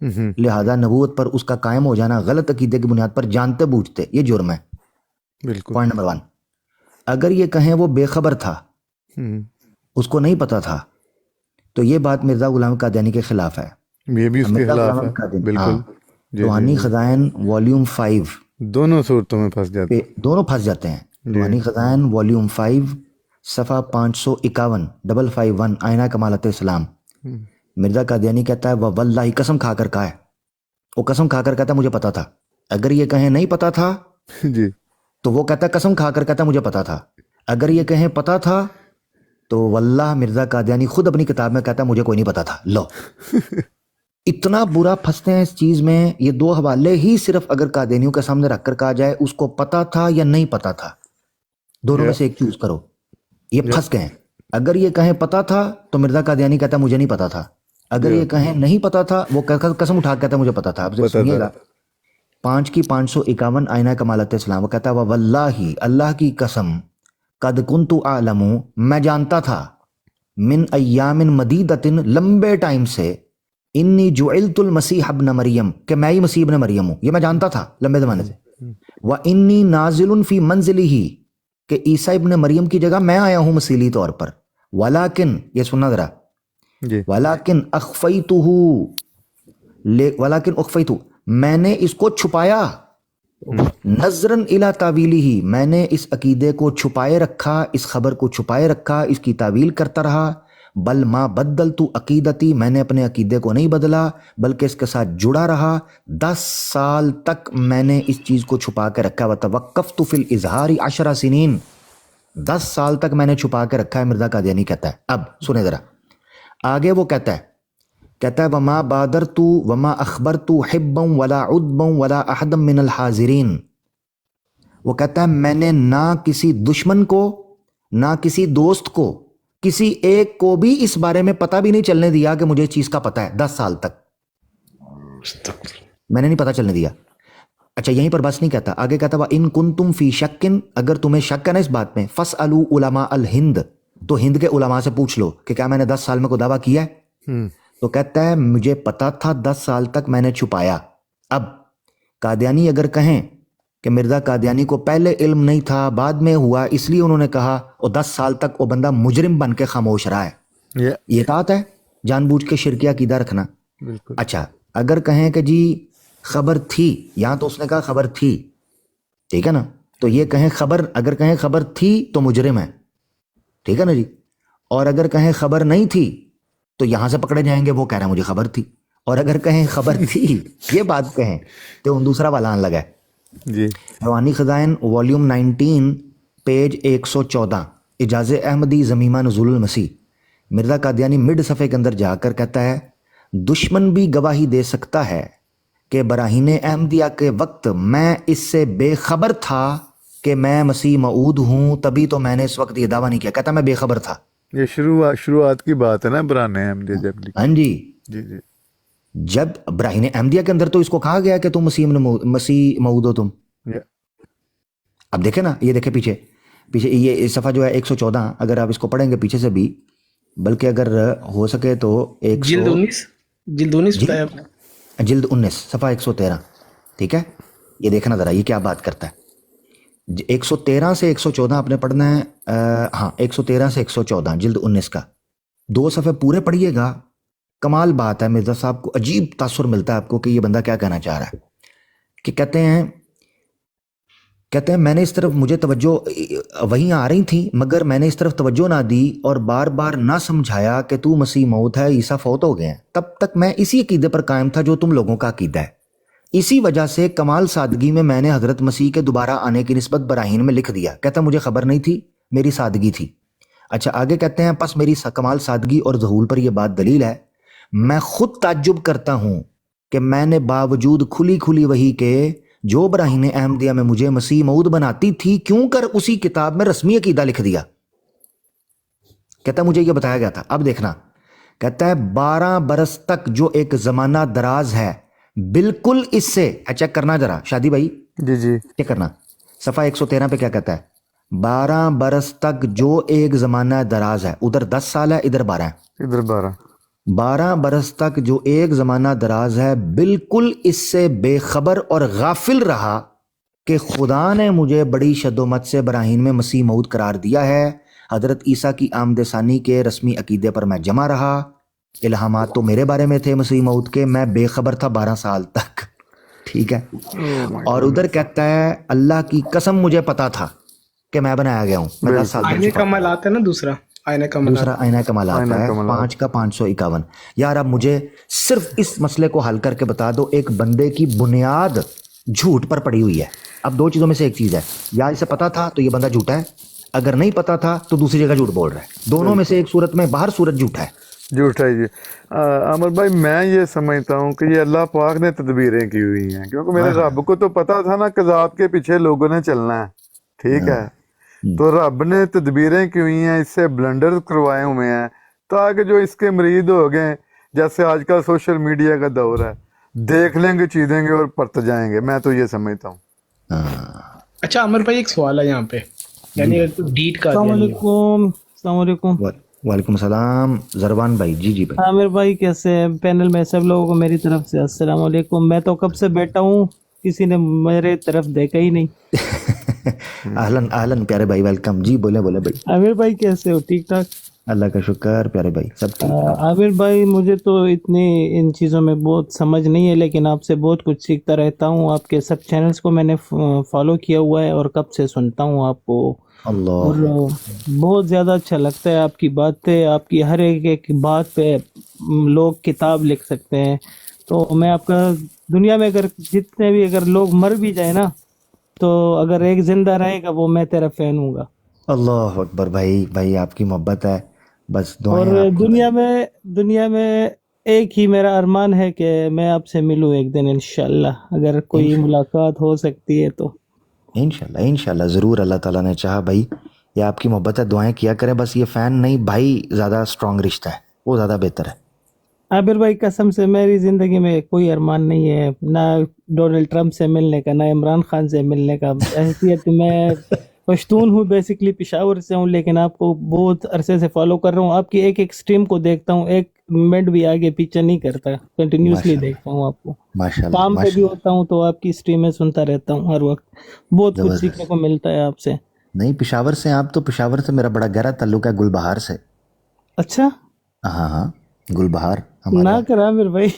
لہذا نبوت پر اس کا قائم ہو جانا غلط عقیدے کی بنیاد پر جانتے بوجھتے یہ جرم ہے. بالکل. Point number 1. اگر یہ کہیں وہ بے خبر تھا، اس کو نہیں پتا تھا، تو یہ بات مرزا غلام قادیانی کے خلاف ہے. یہ بھی اس کے مرزا خلاف غلام ہے. قادیانی، بالکل. ہاں، روحانی خزائن والیوم 5 دونوں صورتوں میں پھنس جاتے پہ دونوں پھنس جاتے ہیں. روحانی خزائن والیوم 5 صفحہ 551 551 آئینہ کمالت اسلام. مرزا قادیانی کہتا ہے وہ واللہ، قسم کھا کر کہا ہے، وہ قسم کھا کر کہتا ہے مجھے پتا تھا. اگر یہ کہیں نہیں پتا تھا جی تو وہ کہتا ہے قسم کھا کر کہتا ہے مجھے پتا تھا. اگر یہ کہیں پتا تھا تو واللہ مرزا قادیانی خود اپنی کتاب میں کہتا ہے مجھے کوئی نہیں پتا تھا. لو اتنا برا پھنستے ہیں اس چیز میں. یہ 2 حوالے ہی صرف اگر قادیانیوں کے سامنے رکھ کر کہا جائے اس کو پتا تھا یا نہیں پتا تھا، دونوں میں سے ایک چوز کرو. یہ پھنس گئے ہیں. اگر یہ کہیں پتا تھا تو مرزا قادیانی کہتا ہے مجھے نہیں پتا تھا. اگر یہ کہیں نہیں پتا تھا وہ قسم اٹھا کے کہتا ہے مجھے پتا تھا. اب سنیے گا 5 کی 551 آئینہ کمالت اسلام. وہ کہتا ہے واللہ، اللہ کی قسم، قد کنت اعلم، میں جانتا تھا، من ایام مدیدۃ، لمبے ٹائم سے، انی جعلت المسیح ابن مریم، کہ میں ہی مسیح ابن مریم ہوں. یہ میں جانتا تھا لمبے زمانے سے. وانی نازل فی منزلہ، کہ عیسیٰ ابن مریم کی جگہ میں آیا ہوں مسیحی طور پر. ولیکن، یہ سننا ذرا، جی ولیکن اخفیتہ، میں نے اس کو چھپایا، نظراً الی تعویلہ، میں نے اس عقیدے کو چھپائے رکھا، اس خبر کو چھپائے رکھا، اس کی تعویل کرتا رہا. بل ما بدلت عقیدتی، میں نے اپنے عقیدے کو نہیں بدلا بلکہ اس کے ساتھ جڑا رہا. 10 سال تک میں نے اس چیز کو چھپا کے رکھا. وتوقفت فی الاظہار 10 سنین، 10 سال تک میں نے چھپا کے رکھا ہے. مرزا قادیانی کہتا ہے. اب سنیں ذرا آگے. وہ کہتا ہے وما بادرت وما اخبرت حبا ولا عدبا ولا احدا من الحاضرین. وہ کہتا ہے میں نے نہ کسی دشمن کو، نہ کسی دوست کو، کسی ایک کو بھی اس بارے میں پتہ بھی نہیں چلنے دیا کہ مجھے اس چیز کا پتہ ہے. 10 سال تک میں نے نہیں پتہ چلنے دیا. اچھا یہیں پر بس نہیں کہتا، آگے کہتا وَإِن كُنتُمْ فِي شَكٍ، اگر تمہیں شک ہے نا اس بات میں، فَاسْأَلُوا عُلَمَاءَ الْهِنْد، تو ہند کے علماء سے پوچھ لو کہ کیا میں نے 10 سال میں کوئی دعویٰ کیا ہے. تو کہتا ہے مجھے پتا تھا، 10 سال تک میں نے چھپایا. اب قادیانی اگر کہیں کہ مرزا قادیانی کو پہلے علم نہیں تھا، بعد میں ہوا، اس لیے انہوں نے کہا، اور 10 سال تک وہ بندہ مجرم بن کے خاموش رہا ہے. یہ اطاعت ہے، جان بوجھ کے شرکیہ عقیدہ رکھنا. اچھا اگر کہیں کہ جی خبر تھی، یہاں تو اس نے کہا خبر تھی، ٹھیک ہے نا، تو یہ کہیں خبر، اگر کہیں خبر تھی تو مجرم ہے، ٹھیک ہے نا جی. اور اگر کہیں خبر نہیں تھی تو یہاں سے پکڑے جائیں گے، وہ کہہ رہے ہیں مجھے خبر تھی. اور اگر کہیں خبر تھی یہ بات کہیں تو دوسرا والان لگا ہے. جی روحانی خزائن والیوم 19 پیج 114 اجاز احمدی زمیمہ نزول المسیح. مرزا قادیانی مڈ صفحے کے اندر جا کر کہتا ہے دشمن بھی گواہی دے سکتا ہے کہ براہین احمدیہ کے وقت میں اس سے بے خبر تھا کہ میں مسیح موعود ہوں، تبھی تو میں نے اس وقت یہ دعویٰ نہیں کیا. کہتا میں بے خبر تھا. یہ شروعات کی بات ہے نا براہین احمدیہ جب لکھی. ہاں جی جی جی جب براہین احمدیہ کے اندر تو اس کو کہا گیا کہ تم مسیح موعود ہو تم. اب دیکھیں نا، یہ دیکھیں پیچھے یہ صفحہ جو ہے 114، اگر آپ اس کو پڑھیں گے پیچھے سے بھی، بلکہ اگر ہو سکے تو جلد 19 بتایا آپ نے، جلد 19 صفحہ 113، ٹھیک ہے. یہ دیکھنا ذرا یہ کیا بات کرتا ہے. 113 سے 114 آپ نے پڑھنا ہے. ہاں 113 سے 114 جلد 19 کا 2 صفحے پورے پڑھیے گا. کمال بات ہے، مرزا صاحب کو عجیب تاثر ملتا ہے آپ کو کہ یہ بندہ کیا کہنا چاہ رہا ہے. کہ کہتے ہیں میں نے اس طرف، مجھے توجہ وہیں آ رہی تھی مگر میں نے اس طرف توجہ نہ دی اور بار بار نہ سمجھایا کہ تو مسیح موعود ہے، عیسیٰ فوت ہو گئے ہیں. تب تک میں اسی عقیدے پر قائم تھا جو تم لوگوں کا عقیدہ ہے. اسی وجہ سے کمال سادگی میں نے حضرت مسیح کے دوبارہ آنے کی نسبت براہین میں لکھ دیا. کہتا مجھے خبر نہیں تھی، میری سادگی تھی. اچھا آگے کہتے ہیں پس میری کمال سادگی اور ظہور پر یہ بات دلیل ہے. میں خود تعجب کرتا ہوں کہ میں نے باوجود کھلی وحی کے جو براہین احمدیہ میں مجھے مسیح موعود بناتی تھی، کیوں کر اسی کتاب میں رسمی عقیدہ لکھ دیا. کہتا مجھے یہ بتایا گیا تھا. اب دیکھنا، کہتا ہے 12 برس تک جو ایک زمانہ دراز ہے، بالکل اس سے چیک کرنا ذرا شادی بھائی، جی جی چیک کرنا صفحہ 113 پہ کیا کہتا ہے. 12 برس تک جو ایک زمانہ دراز ہے، ادھر 10 سال ہے، ادھر 12 ہے. ادھر 12. 12 برس تک جو ایک زمانہ دراز ہے بالکل اس سے بے خبر اور غافل رہا کہ خدا نے مجھے بڑی شدومت سے براہین میں مسیح موعود قرار دیا ہے. حضرت عیسیٰ کی آمد ثانی کے رسمی عقیدے پر میں جمع رہا. الہامات تو میرے بارے میں تھے مسیح موعود کے، میں بے خبر تھا 12 سال تک. ٹھیک ہے. اور ادھر کہتا ہے اللہ کی قسم مجھے پتا تھا کہ میں بنایا گیا ہوں. میں 10 سال تک آئینے چھپا. کمالات ہے نا، دوسرا آئینہ کمالات. دوسرا آئینہ کمالات ہے 5 کا 551. یار اب مجھے صرف اس مسئلے کو حل کر کے بتا دو. ایک بندے کی بنیاد جھوٹ پر پڑی ہوئی ہے. اب 2 چیزوں میں سے ایک چیز ہے، یا اسے پتا تھا تو یہ بندہ جھوٹا ہے، اگر نہیں پتا تھا تو دوسری جگہ جھوٹ بول رہا ہے. دونوں میں سے ایک صورت میں باہر صورت جھوٹا ہے. جھوٹ ہے جی. عمر بھائی میں یہ سمجھتا ہوں کہ یہ اللہ پاک نے تدبیریں کی ہوئی ہیں، کیونکہ میرے رب کو تو پتا تھا نا کذاب کے پیچھے لوگوں نے چلنا ہے. ٹھیک ہے، تو رب نے تدبیریں کی ہوئی ہیں، اس سے بلنڈر کروائے ہوئے ہیں تاکہ جو اس کے مرید ہو گئے، جیسے آج کل سوشل میڈیا کا دور ہے، دیکھ لیں گے چیزیں گے اور پرت جائیں گے. میں تو یہ سمجھتا ہوں. اچھا عمر بھائی ایک سوال ہے یہاں پہ، یعنی ڈیٹ کا السلام علیکم. السلام علیکم. وعلیکم السلام زروان بھائی. جی بھائی. عامر بھائی کیسے ہیں؟ پینل میں سب لوگوں کو میری طرف سے السلام علیکم. میں تو کب سے بیٹھا ہوں، کسی نے میرے طرف دیکھا ہی نہیں. اہلن اہلن پیارے بھائی، ویلکم. جی بولے بھائی. عامر بھائی کیسے ہو؟ ٹھیک ٹھاک؟ اللہ کا شکر پیارے بھائی، سب ٹھیک. عامر بھائی مجھے تو اتنی ان چیزوں میں بہت سمجھ نہیں ہے، لیکن آپ سے بہت کچھ سیکھتا رہتا ہوں. آپ کے سب چینلز کو میں نے فالو کیا ہوا ہے اور کب سے سنتا ہوں آپ کو، اللہ اور بہت زیادہ اچھا لگتا ہے آپ کی باتیں. آپ کی ہر ایک بات پہ لوگ کتاب لکھ سکتے ہیں. تو میں آپ کا دنیا میں اگر جتنے بھی اگر لوگ مر بھی جائے نا، تو اگر ایک زندہ رہے گا وہ میں تیرا فین ہوں گا. اللہ اکبر. بھائی آپ کی محبت ہے، بس دعائیں اور آپ کو. دنیا میں ایک ہی میرا ارمان ہے کہ میں آپ سے ملوں ایک دن انشاءاللہ، اگر کوئی ملاقات ہو سکتی ہے تو. انشاءاللہ ضرور، اللہ تعالیٰ نے چاہا. بھائی یہ آپ کی محبت ہے، دعائیں کیا کریں. بس یہ فین نہیں بھائی، زیادہ اسٹرانگ رشتہ ہے، وہ زیادہ بہتر ہے. عابر بھائی قسم سے میری زندگی میں کوئی ارمان نہیں ہے، نہ ڈونلڈ ٹرمپ سے ملنے کا، نہ عمران خان سے ملنے کا. حیثیت میں پشتون ہوں، بیسکلی پشاور سے ہوں، لیکن آپ کو بہت عرصے سے فالو کر رہا ہوں. آپ کی ایک اسٹریم کو دیکھتا ہوں، ایک منٹ بھی آگے پیچھے نہیں کرتا، کنٹینیوسلی دیکھتا ہوں آپ کو. ماشاءاللہ کام پہ بھی ہوتا ہوں تو آپ کی اسٹریمیں سنتا رہتا ہوں ہر وقت. بہت کچھ سیکھنے کو ملتا ہے آپ سے. نہیں پشاور سے آپ تو، پشاور سے میرا بڑا گہرا تعلق ہے، گلبہار سے. اچھا ہاں گلبہار نہ ہمارا. کر عامر بھائی،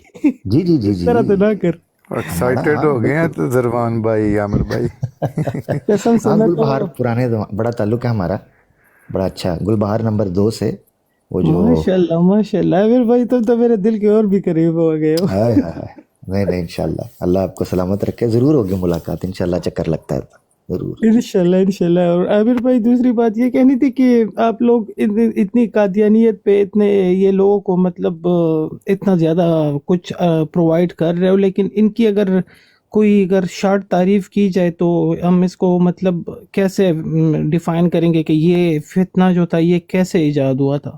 جی اس طرح تو نہ کر. ایکسائٹیڈ ہو گئے ہیں تو زروان بھائی، عامر بھائی. قسم سے میں گلبہار تو پرانے بڑا تعلق ہے ہمارا، بڑا اچھا. گلبہار نمبر 2 سے وہ جو ماشاءاللہ عامر بھائی تم تو میرے دل کے اور بھی قریب ہو گئے ہو. نہیں انشاءاللہ اللہ آپ کو سلامت رکھے. ضرور ہوگی ملاقات انشاءاللہ، چکر لگتا ہے ضرور. انشاءاللہ. اور عامر بھائی دوسری بات یہ کہنی تھی کہ آپ لوگ اتنی قادیانیت پہ اتنے یہ لوگوں کو مطلب اتنا زیادہ کچھ پرووائڈ کر رہے ہو، لیکن ان کی اگر شارٹ تعریف کی جائے تو ہم اس کو مطلب کیسے ڈیفائن کریں گے کہ یہ فتنہ جو تھا یہ کیسے ایجاد ہوا تھا؟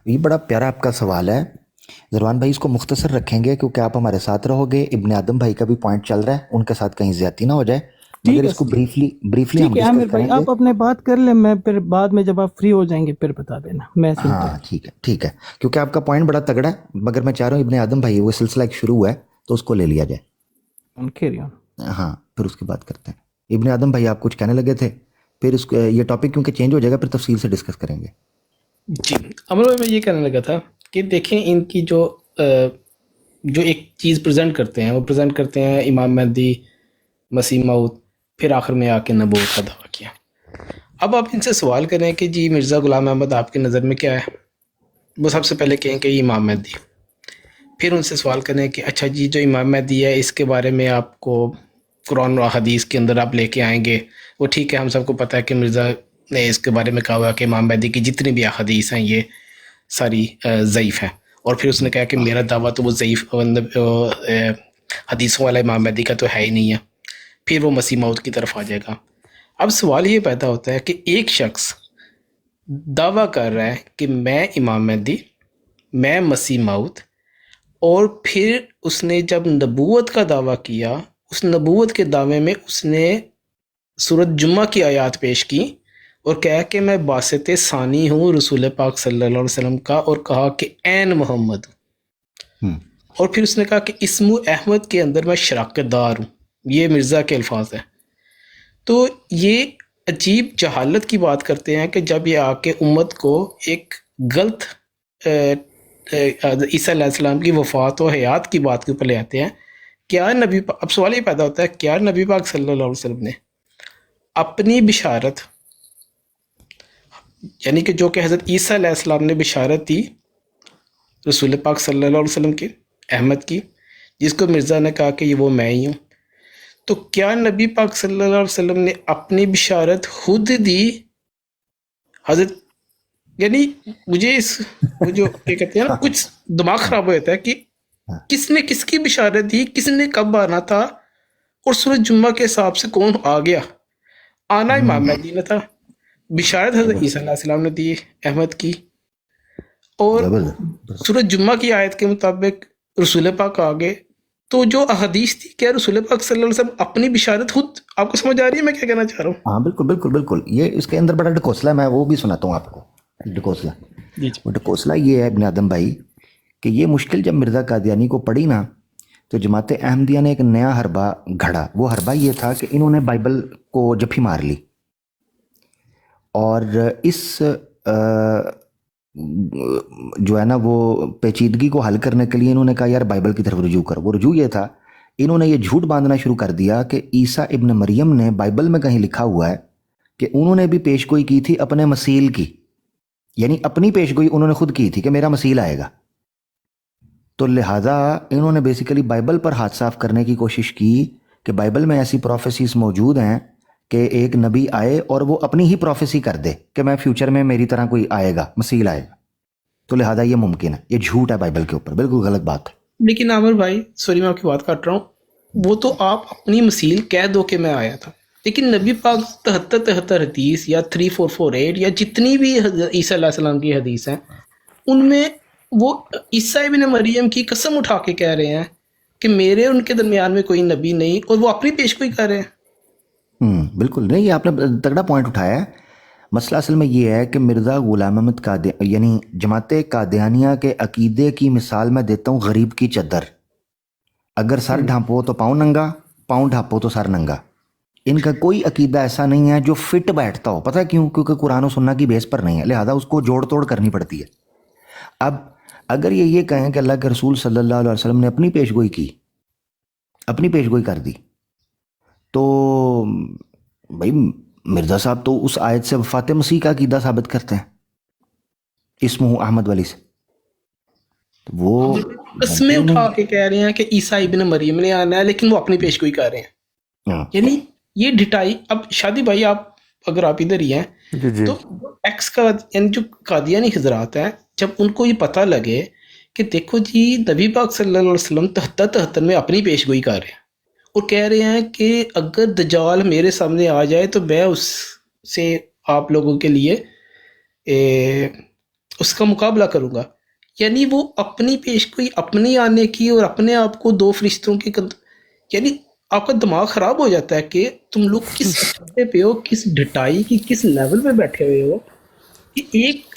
یہ بڑا پیارا آپ کا سوال ہے زروان بھائی. اس کو مختصر رکھیں گے کیونکہ آپ ہمارے ساتھ رہو گے. ابن آدم بھائی کا بھی پوائنٹ چل رہا ہے، ان کے ساتھ کہیں زیادتی نہ ہو جائے، مگر اس کو بریفلی ہم ٹھیک ہے عامر ڈسکس بھائی، کریں گے. آپ اپنے بات کر لیں، میں پھر بعد میں جب آپ فری ہو جائیں گے پھر بتا دینا، میں سنتا ہوں. ہاں ٹھیک ہے کیونکہ آپ کا پوائنٹ بڑا تگڑا ہے، مگر میں چاہ رہا ہوں ابن آدم بھائی وہ سلسلہ ایک شروع ہوا ہے تو اس کو لے لیا جائے. ہاں پھر اس کی بات کرتے ہیں. ابن آدم بھائی آپ کچھ کہنے لگے تھے، پھر اس یہ ٹاپک کیونکہ چینج ہو جائے گا پھر تفصیل سے ڈسکس کریں گے. جی عمر بھائی میں یہ کہنے لگا تھا کہ دیکھیں ان کی جو ایک چیز پریزنٹ کرتے ہیں، وہ پریزنٹ کرتے ہیں امام مہدی، مسیح موعود، پھر آخر میں آ کے نبوت کا دعویٰ کیا. اب آپ ان سے سوال کریں کہ جی مرزا غلام احمد آپ کی نظر میں کیا ہے، وہ سب سے پہلے کہیں کہ امام مہدی. پھر ان سے سوال کریں کہ اچھا جی جو امام مہدی ہے اس کے بارے میں آپ کو قرآن و حدیث کے اندر آپ لے کے آئیں گے. وہ ٹھیک ہے، ہم سب کو پتہ ہے کہ مرزا نے اس کے بارے میں کہا ہوا کہ امام مہدی کی جتنی بھی احادیث ہیں یہ ساری ضعیف ہیں. اور پھر اس نے کہا کہ میرا دعویٰ تو وہ ضعیف حدیثوں والا امام مہدی کا تو ہے ہی نہیں ہے. پھر وہ مسیح موعود کی طرف آ جائے گا. اب سوال یہ پیدا ہوتا ہے کہ ایک شخص دعویٰ کر رہا ہے کہ میں امام مہدی، میں مسیح موعود، اور پھر اس نے جب نبوت کا دعویٰ کیا، اس نبوت کے دعوے میں اس نے سورۃ جمعہ کی آیات پیش کی اور کہا کہ میں باسط ثانی ہوں رسول پاک صلی اللہ علیہ وسلم کا، اور کہا کہ این محمد ہوں، اور پھر اس نے کہا کہ اسم احمد کے اندر میں شراکت دار ہوں. یہ مرزا کے الفاظ ہیں. تو یہ عجیب جہالت کی بات کرتے ہیں کہ جب یہ آ کے امت کو ایک غلط عیسیٰ علیہ السلام کی وفات و حیات کی بات کے اوپر لے آتے ہیں. کیا نبی اب سوال یہ پیدا ہوتا ہے، کیا نبی پاک صلی اللہ علیہ وسلم نے اپنی بشارت، یعنی کہ جو کہ حضرت عیسیٰ علیہ السلام نے بشارت دی رسول پاک صلی اللہ علیہ وسلم کی، احمد کی، جس کو مرزا نے کہا کہ یہ وہ میں ہی ہوں، تو کیا نبی پاک صلی اللہ علیہ وسلم نے اپنی بشارت خود دی حضرت؟ یعنی مجھے وہ جو کیا کہتے ہیں نا، کچھ دماغ خراب ہو جاتا ہے کہ کس نے کس کی بشارت دی، کس نے کب آنا تھا، اور سورج جمعہ کے حساب سے کون آ گیا. آنا امام مہدی نے تھا، بشارت حضرت عیسیٰ علیہ السلام نے دی احمد کی، اور سورج جمعہ کی آیت کے مطابق رسول پاک آ گئے. تو جو احادیث تھی، کیا رسول پاک صلی اللہ علیہ وسلم اپنی بشارت خود، آپ کو سمجھ آ رہی ہے میں کیا کہنا چاہ رہا ہوں؟ ہاں بالکل بالکل بالکل. یہ اس کے اندر بڑا ڈکوسلا ہے، میں وہ بھی سناتا ہوں آپ کو. ڈکوسلا وہ ڈکوسلا یہ ہے ابن آدم بھائی کہ یہ مشکل جب مرزا قادیانی کو پڑی نا، تو جماعت احمدیہ نے ایک نیا حربہ گھڑا. وہ حربہ یہ تھا کہ انہوں نے بائبل کو جپھی مار لی، اور اس جو ہے نا وہ پیچیدگی کو حل کرنے کے لیے انہوں نے کہا یار بائبل کی طرف رجوع کر. وہ رجوع یہ تھا، انہوں نے یہ جھوٹ باندھنا شروع کر دیا کہ عیسیٰ ابن مریم نے بائبل میں کہیں لکھا ہوا ہے کہ انہوں نے بھی پیش گوئی کی تھی اپنے مسیل کی، یعنی اپنی پیش گوئی انہوں نے خود کی تھی کہ میرا مسیل آئے گا. تو لہٰذا انہوں نے بیسیکلی بائبل پر ہاتھ صاف کرنے کی کوشش کی کہ بائبل میں ایسی پروفیسیز موجود ہیں کہ ایک نبی آئے اور وہ اپنی ہی پروفیسی کر دے کہ میں فیوچر میں میری طرح کوئی آئے گا، مسیل آئے گا. تو لہٰذا یہ ممکن ہے. یہ جھوٹ ہے بائبل کے اوپر، بالکل غلط بات ہے. لیکن عامر بھائی سوری میں آپ کی بات کاٹ رہا ہوں، وہ تو آپ اپنی مسیل کہہ دو کہ میں آیا تھا، لیکن نبی پاک 73 حدیث یا 3448 یا جتنی بھی عیسیٰ علیہ السلام کی حدیث ہیں، ان میں وہ عیسیٰ ابن مریم کی قسم اٹھا کے کہہ رہے ہیں کہ میرے ان کے درمیان میں کوئی نبی نہیں، اور وہ اپنی پیش گوئی کر رہے ہیں. بالکل نہیں، یہ آپ نے تگڑا پوائنٹ اٹھایا ہے. مسئلہ اصل میں یہ ہے کہ مرزا غلام احمد یعنی جماعت قادیانیہ کے عقیدے کی مثال میں دیتا ہوں غریب کی چادر. اگر سر ڈھانپو تو پاؤں ننگا، پاؤں ڈھانپو تو سر ننگا. ان کا کوئی عقیدہ ایسا نہیں ہے جو فٹ بیٹھتا ہو. پتہ کیوں؟ کیونکہ قرآن و سنہ کی بیس پر نہیں ہے، لہذا اس کو جوڑ توڑ کرنی پڑتی ہے. اب اگر یہ کہیں کہ اللہ کے رسول صلی اللہ علیہ وسلم نے اپنی پیش گوئی کی، اپنی پیش گوئی کر دی، تو بھائی مرزا صاحب تو اس آیت سے وفات مسیح کا عقیدہ ثابت کرتے ہیں اسمہ احمد والی سے. وہ قسمیں اٹھا کے کہہ رہے ہیں کہ عیسیٰ ابن مریم نے آنا ہے، لیکن وہ اپنی پیش گوئی کر رہے ہیں. یعنی یہ ڈٹائی. اب شادی بھائی آپ اگر آپ ادھر ہی ہیں تو ایکس کا یعنی جو قادیانی حضرات ہیں، جب ان کو یہ پتہ لگے کہ دیکھو جی نبی پاک صلی اللہ علیہ وسلم 73 میں اپنی پیش گوئی کر رہے ہیں اور کہہ رہے ہیں کہ اگر دجال میرے سامنے آ جائے تو میں اس سے آپ لوگوں کے لیے اس کا مقابلہ کروں گا. یعنی وہ اپنی پیش گوئی اپنی آنے کی اور اپنے آپ کو دو فرشتوں کی یعنی آپ کا دماغ خراب ہو جاتا ہے کہ تم لوگ کس سطح پہ ہو، کس ڈٹائی کی کس لیول پہ بیٹھے ہوئے ہو. کہ ایک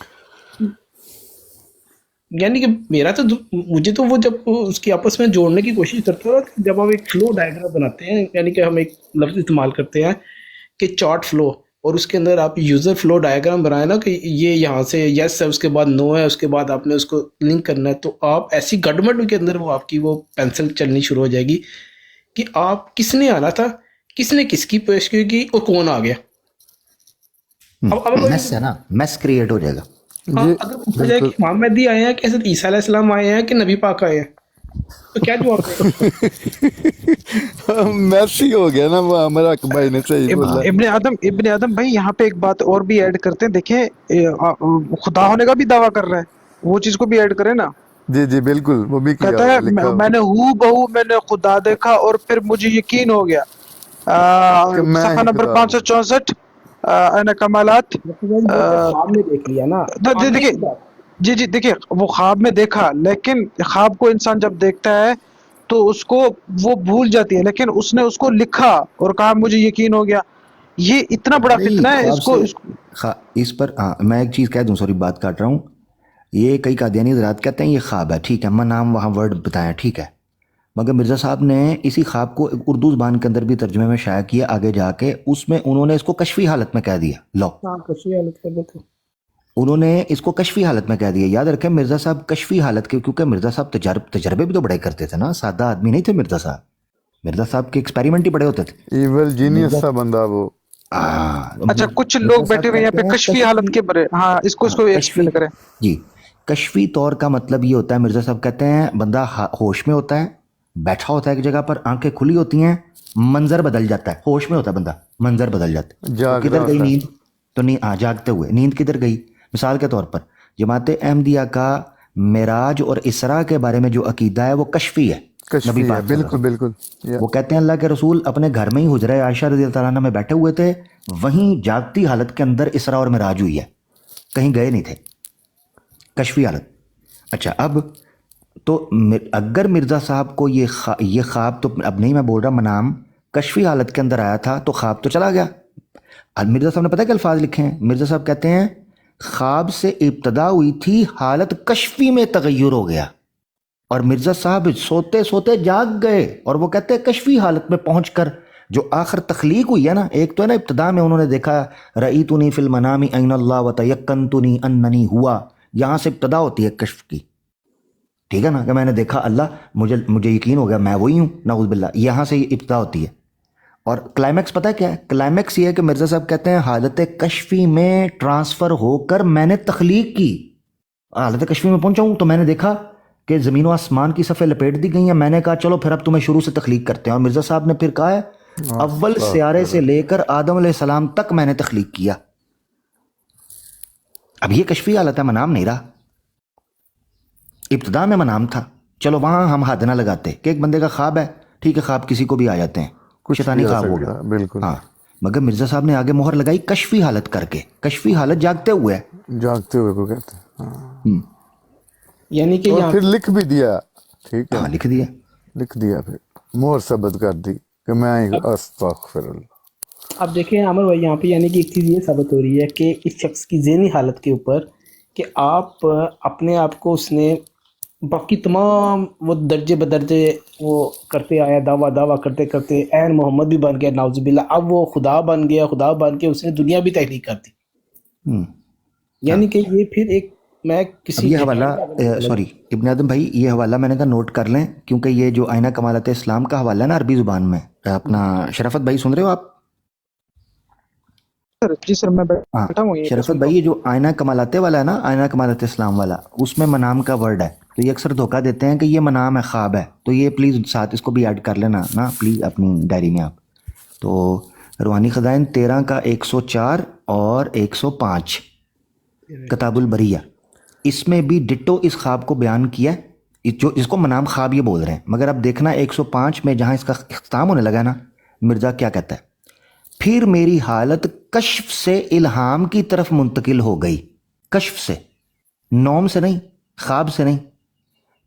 یعنی کہ میرا تو مجھے تو وہ جب اس کی آپس میں جوڑنے کی کوشش کرتا ہے، جب ہم ایک فلو ڈائیگرام بناتے ہیں، یعنی کہ ہم ایک لفظ استعمال کرتے ہیں کہ چارٹ فلو، اور اس کے اندر آپ یوزر فلو ڈائیگرام بنائیں نا کہ یہ یہاں سے یس ہے، اس کے بعد نو ہے، اس کے بعد آپ نے اس کو لنک کرنا ہے، تو آپ ایسی گڈمڈ کے اندر وہ آپ کی وہ پینسل چلنی شروع ہو جائے گی کہ آپ کس نے آنا تھا، کس نے کس کی پیشگوئی کی اور کون آ گیا. میس ہے نا، میس کریٹ ہو جائے گا. اگر پوچھا جائے کہ امام مہدی آئے ہیں کہ حضرت عیسیٰ علیہ السلام آئے ہیں کہ نبی پاک آئے ہیں، تو کیا جواب دیں؟ میسی ہو گیا نا وہ ہمارا بھائی نے صحیح بولا. ابن آدم بھائی یہاں پہ ایک بات اور بھی ایڈ کرتے ہیں. دیکھیں خدا ہونے کا بھی دعویٰ کر رہا ہے، وہ چیز کو بھی ایڈ کریں نا. جی جی بالکل، وہ بھی کہتا ہے میں نے میں نے خدا دیکھا اور پھر مجھے یقین ہو گیا. صفحہ نمبر 564 کمالات. خواب میں دیکھ لیا نا. دیکھیں جی دیکھیں وہ خواب میں دیکھا، لیکن خواب کو انسان جب دیکھتا ہے تو اس کو وہ بھول جاتی ہے، لیکن اس نے اس کو لکھا اور کہا مجھے یقین ہو گیا. یہ اتنا بڑا فتنہ ہے. اس کو اس پر ہاں میں ایک چیز کہہ دوں، سوری بات کاٹ رہا ہوں. یہ کئی قادیانی حضرات کہتے ہیں یہ خواب ہے، ٹھیک ہے، میں نام وہاں ورڈ بتایا، ٹھیک ہے، مگر مرزا صاحب نے اسی خواب کو اردو زبان کے اندر بھی ترجمے میں شائع کیا آگے جا کے، اس میں انہوں نے اس کو کشفی حالت میں کہہ دیا. لو کشی حالت کر دیتے. انہوں نے اس کو کشفی حالت میں کہہ دیا. یاد رکھیں مرزا صاحب کشفی حالت کے، کیونکہ مرزا صاحب تجربے بھی تو بڑے کرتے تھے نا، سادہ آدمی نہیں تھے مرزا صاحب. مرزا صاحب کے ایکسپیریمنٹ ہی بڑے ہوتے تھے. ایول جینیس تھا بندہ وہ. اچھا کچھ لوگ بیٹھے ہوئے یہاں پہ کشفی حالت کے بارے، ہاں اس کو ایکسپلین کریں. جی کشفی طور کا مطلب یہ ہوتا ہے، مرزا صاحب کہتے ہیں بندہ ہوش میں ہوتا ہے، بیٹھا ہوتا ہے ایک جگہ پر، آنکھیں کھلی ہوتی ہیں، منظر بدل جاتا ہے، ہوش میں ہوتا ہے بندہ، منظر بدل جاتا ہے. کدھر گئی نیند؟ تو نہیں جاگتے ہوئے نیند کدھر گئی؟ مثال کے طور پر جماعت احمدیہ کا معراج اور اسراء کے بارے میں جو عقیدہ ہے وہ کشفی ہے. نبی پاک بالکل بالکل. وہ کہتے ہیں اللہ کے رسول اپنے گھر میں ہی حجرہ عائشہ رضی اللہ تعالیٰ عنہ میں بیٹھے ہوئے تھے، وہیں جاگتی حالت کے اندر اسراء اور معراج ہوئی ہے، کہیں گئے نہیں تھے. کشفی حالت. اچھا اب تو اگر مرزا صاحب کو یہ خواب، تو اب نہیں میں بول رہا منام، کشفی حالت کے اندر آیا تھا تو خواب تو چلا گیا. مرزا صاحب نے پتہ کہ الفاظ لکھے ہیں؟ مرزا صاحب کہتے ہیں خواب سے ابتدا ہوئی تھی، حالت کشفی میں تغیر ہو گیا، اور مرزا صاحب سوتے سوتے جاگ گئے. اور وہ کہتے ہیں کشفی حالت میں پہنچ کر جو آخر تخلیق ہوئی ہے نا، ایک تو ہے نا ابتدا میں انہوں نے دیکھا رأیتنی فی المنام این اللہ وتیقنتنی اننی ہوا، یہاں سے ابتدا ہوتی ہے کشف کی، ٹھیک ہے نا، کہ میں نے دیکھا اللہ، مجھے یقین ہو گیا میں وہی ہوں، نعوذ باللہ، یہاں سے یہ ابتدا ہوتی ہے. اور کلائمیکس پتہ کیا ہے؟ کلائمیکس یہ ہے کہ مرزا صاحب کہتے ہیں حالت کشفی میں ٹرانسفر ہو کر میں نے تخلیق کی. حالت کشفی میں پہنچا ہوں تو میں نے دیکھا کہ زمین و آسمان کی صفحے لپیٹ دی گئی ہیں. میں نے کہا چلو پھر اب تمہیں شروع سے تخلیق کرتے ہیں. اور مرزا صاحب نے پھر کہا ہے اول سیارے سے لے کر آدم علیہ السلام تک میں نے تخلیق کیا. اب یہ کشفی حالت ہے، منام نہیں رہا. ابتدا میں منام تھا. چلو وہاں ہم حد نہ لگاتے کہ ایک بندے کا خواب ہے، ٹھیک ہے، خواب کسی کو بھی آ جاتے ہیں، شیطانی خواب ہو گیا، بالکل. ہاں، مگر مرزا صاحب نے آگے مہر لگائی کشفی حالت کر کے. کشفی حالت جاگتے ہوئے ہے، جاگتے ہوئے کو کہتے ہیں. یعنی کہ اور پھر لکھ بھی دیا، ٹھیک ہے، ہاں لکھ دیا پھر مہر ثبت کر دی کہ میں استغفر اللہ. اب دیکھیں عامر بھائی، یہاں پہ یعنی کہ ایک چیز یہ ثابت ہو رہی ہے کہ اس شخص کی ذہنی حالت کے اوپر کہ آپ اپنے آپ کو اس نے باقی تمام وہ درجے بدرجے وہ کرتے آیا، دعویٰ کرتے کرتے عین محمد بھی بن گیا، نعوذ باللہ. اب وہ خدا بن گیا، خدا بن کے اس نے دنیا بھی تحریک کر دی. یعنی کہ یہ پھر ایک میں کسی یہ حوالہ سوری ابن آدم بھائی، یہ حوالہ میں نے کہا نوٹ کر لیں، کیونکہ یہ جو آئینہ کمالات اسلام کا حوالہ ہے نا عربی زبان میں، اپنا شرافت بھائی سن رہے ہو آپ؟ جی سر میں بیٹھا ہوں. شرافت بھائی یہ جو آئینہ کمالات والا ہے نا، آئینہ کمالات اسلام والا، اس میں منام کا ورڈ ہے، تو یہ اکثر دھوکہ دیتے ہیں کہ یہ منام ہے، خواب ہے. تو یہ پلیز ساتھ اس کو بھی ایڈ کر لینا نا پلیز اپنی ڈائری میں آپ. تو روحانی خزائن 13 کا 104 اور 105 کتاب البریہ، اس میں بھی ڈٹو اس خواب کو بیان کیا ہے، جو اس کو منام خواب یہ بول رہے ہیں. مگر اب دیکھنا 105 میں جہاں اس کا اختتام ہونے لگا نا، مرزا کیا کہتا ہے؟ پھر میری حالت کشف سے الہام کی طرف منتقل ہو گئی. کشف سے، نوم سے نہیں، خواب سے نہیں.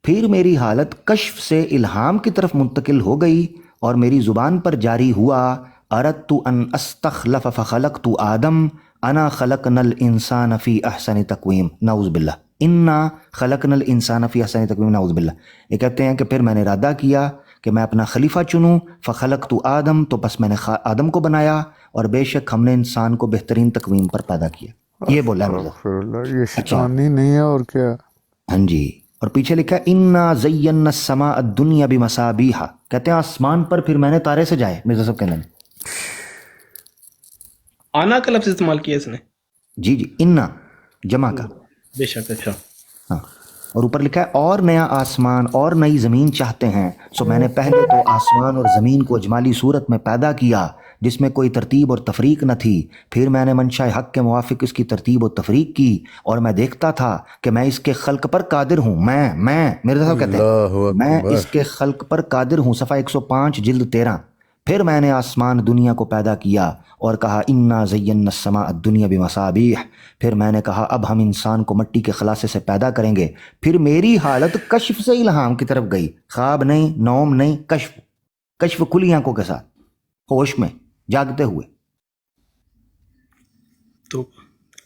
پھر میری حالت کشف سے الہام کی طرف منتقل ہو گئی اور میری زبان پر جاری ہوا اردت ان استخلف فخلقت آدم انا خلقنا الانسان فی احسن تقویم. نعوذ باللہ، انا خلقنا الانسان فی احسن تقویم. نعوذ باللہ. یہ کہتے ہیں کہ پھر میں نے ارادہ کیا کہ میں اپنا خلیفہ چنوں، فخلقت آدم، تو بس میں نے آدم کو بنایا، اور بے شک ہم نے انسان کو بہترین تقویم پر پیدا کیا. یہ بولا مرزا. یہ شیطانی نہیں ہے اور کیا. ہاں جی. اور پیچھے لکھا ہے انا زینا السماء الدنیا بمصابیح، کہتے ہیں آسمان پر پھر میں نے تارے سجائے. مرزا صاحب کہنے آنا کا لفظ استعمال کیا اس نے. جی انا جمع کا، بے شک. اچھا ہاں. اور اوپر لکھا ہے اور نیا آسمان اور نئی زمین چاہتے ہیں، سو میں نے پہلے تو آسمان اور زمین کو اجمالی صورت میں پیدا کیا جس میں کوئی ترتیب اور تفریق نہ تھی. پھر میں نے منشاء حق کے موافق اس کی ترتیب و تفریق کی، اور میں دیکھتا تھا کہ میں اس کے خلق پر قادر ہوں. میں مرزا صاحب کہتے ہیں میں اس کے خلق پر قادر ہوں. صفحہ 105 جلد 13. پھر میں نے آسمان دنیا کو پیدا کیا اور کہا انا زینا السماء الدنیا بمصابیح. پھر میں نے کہا اب ہم انسان کو مٹی کے خلاصے سے پیدا کریں گے. پھر میری حالت کشف سے الہام کی طرف گئی. خواب نہیں، نوم نہیں، کشف کھلی آنکھوں کے ساتھ، ہوش میں، جاگتے ہوئے. تو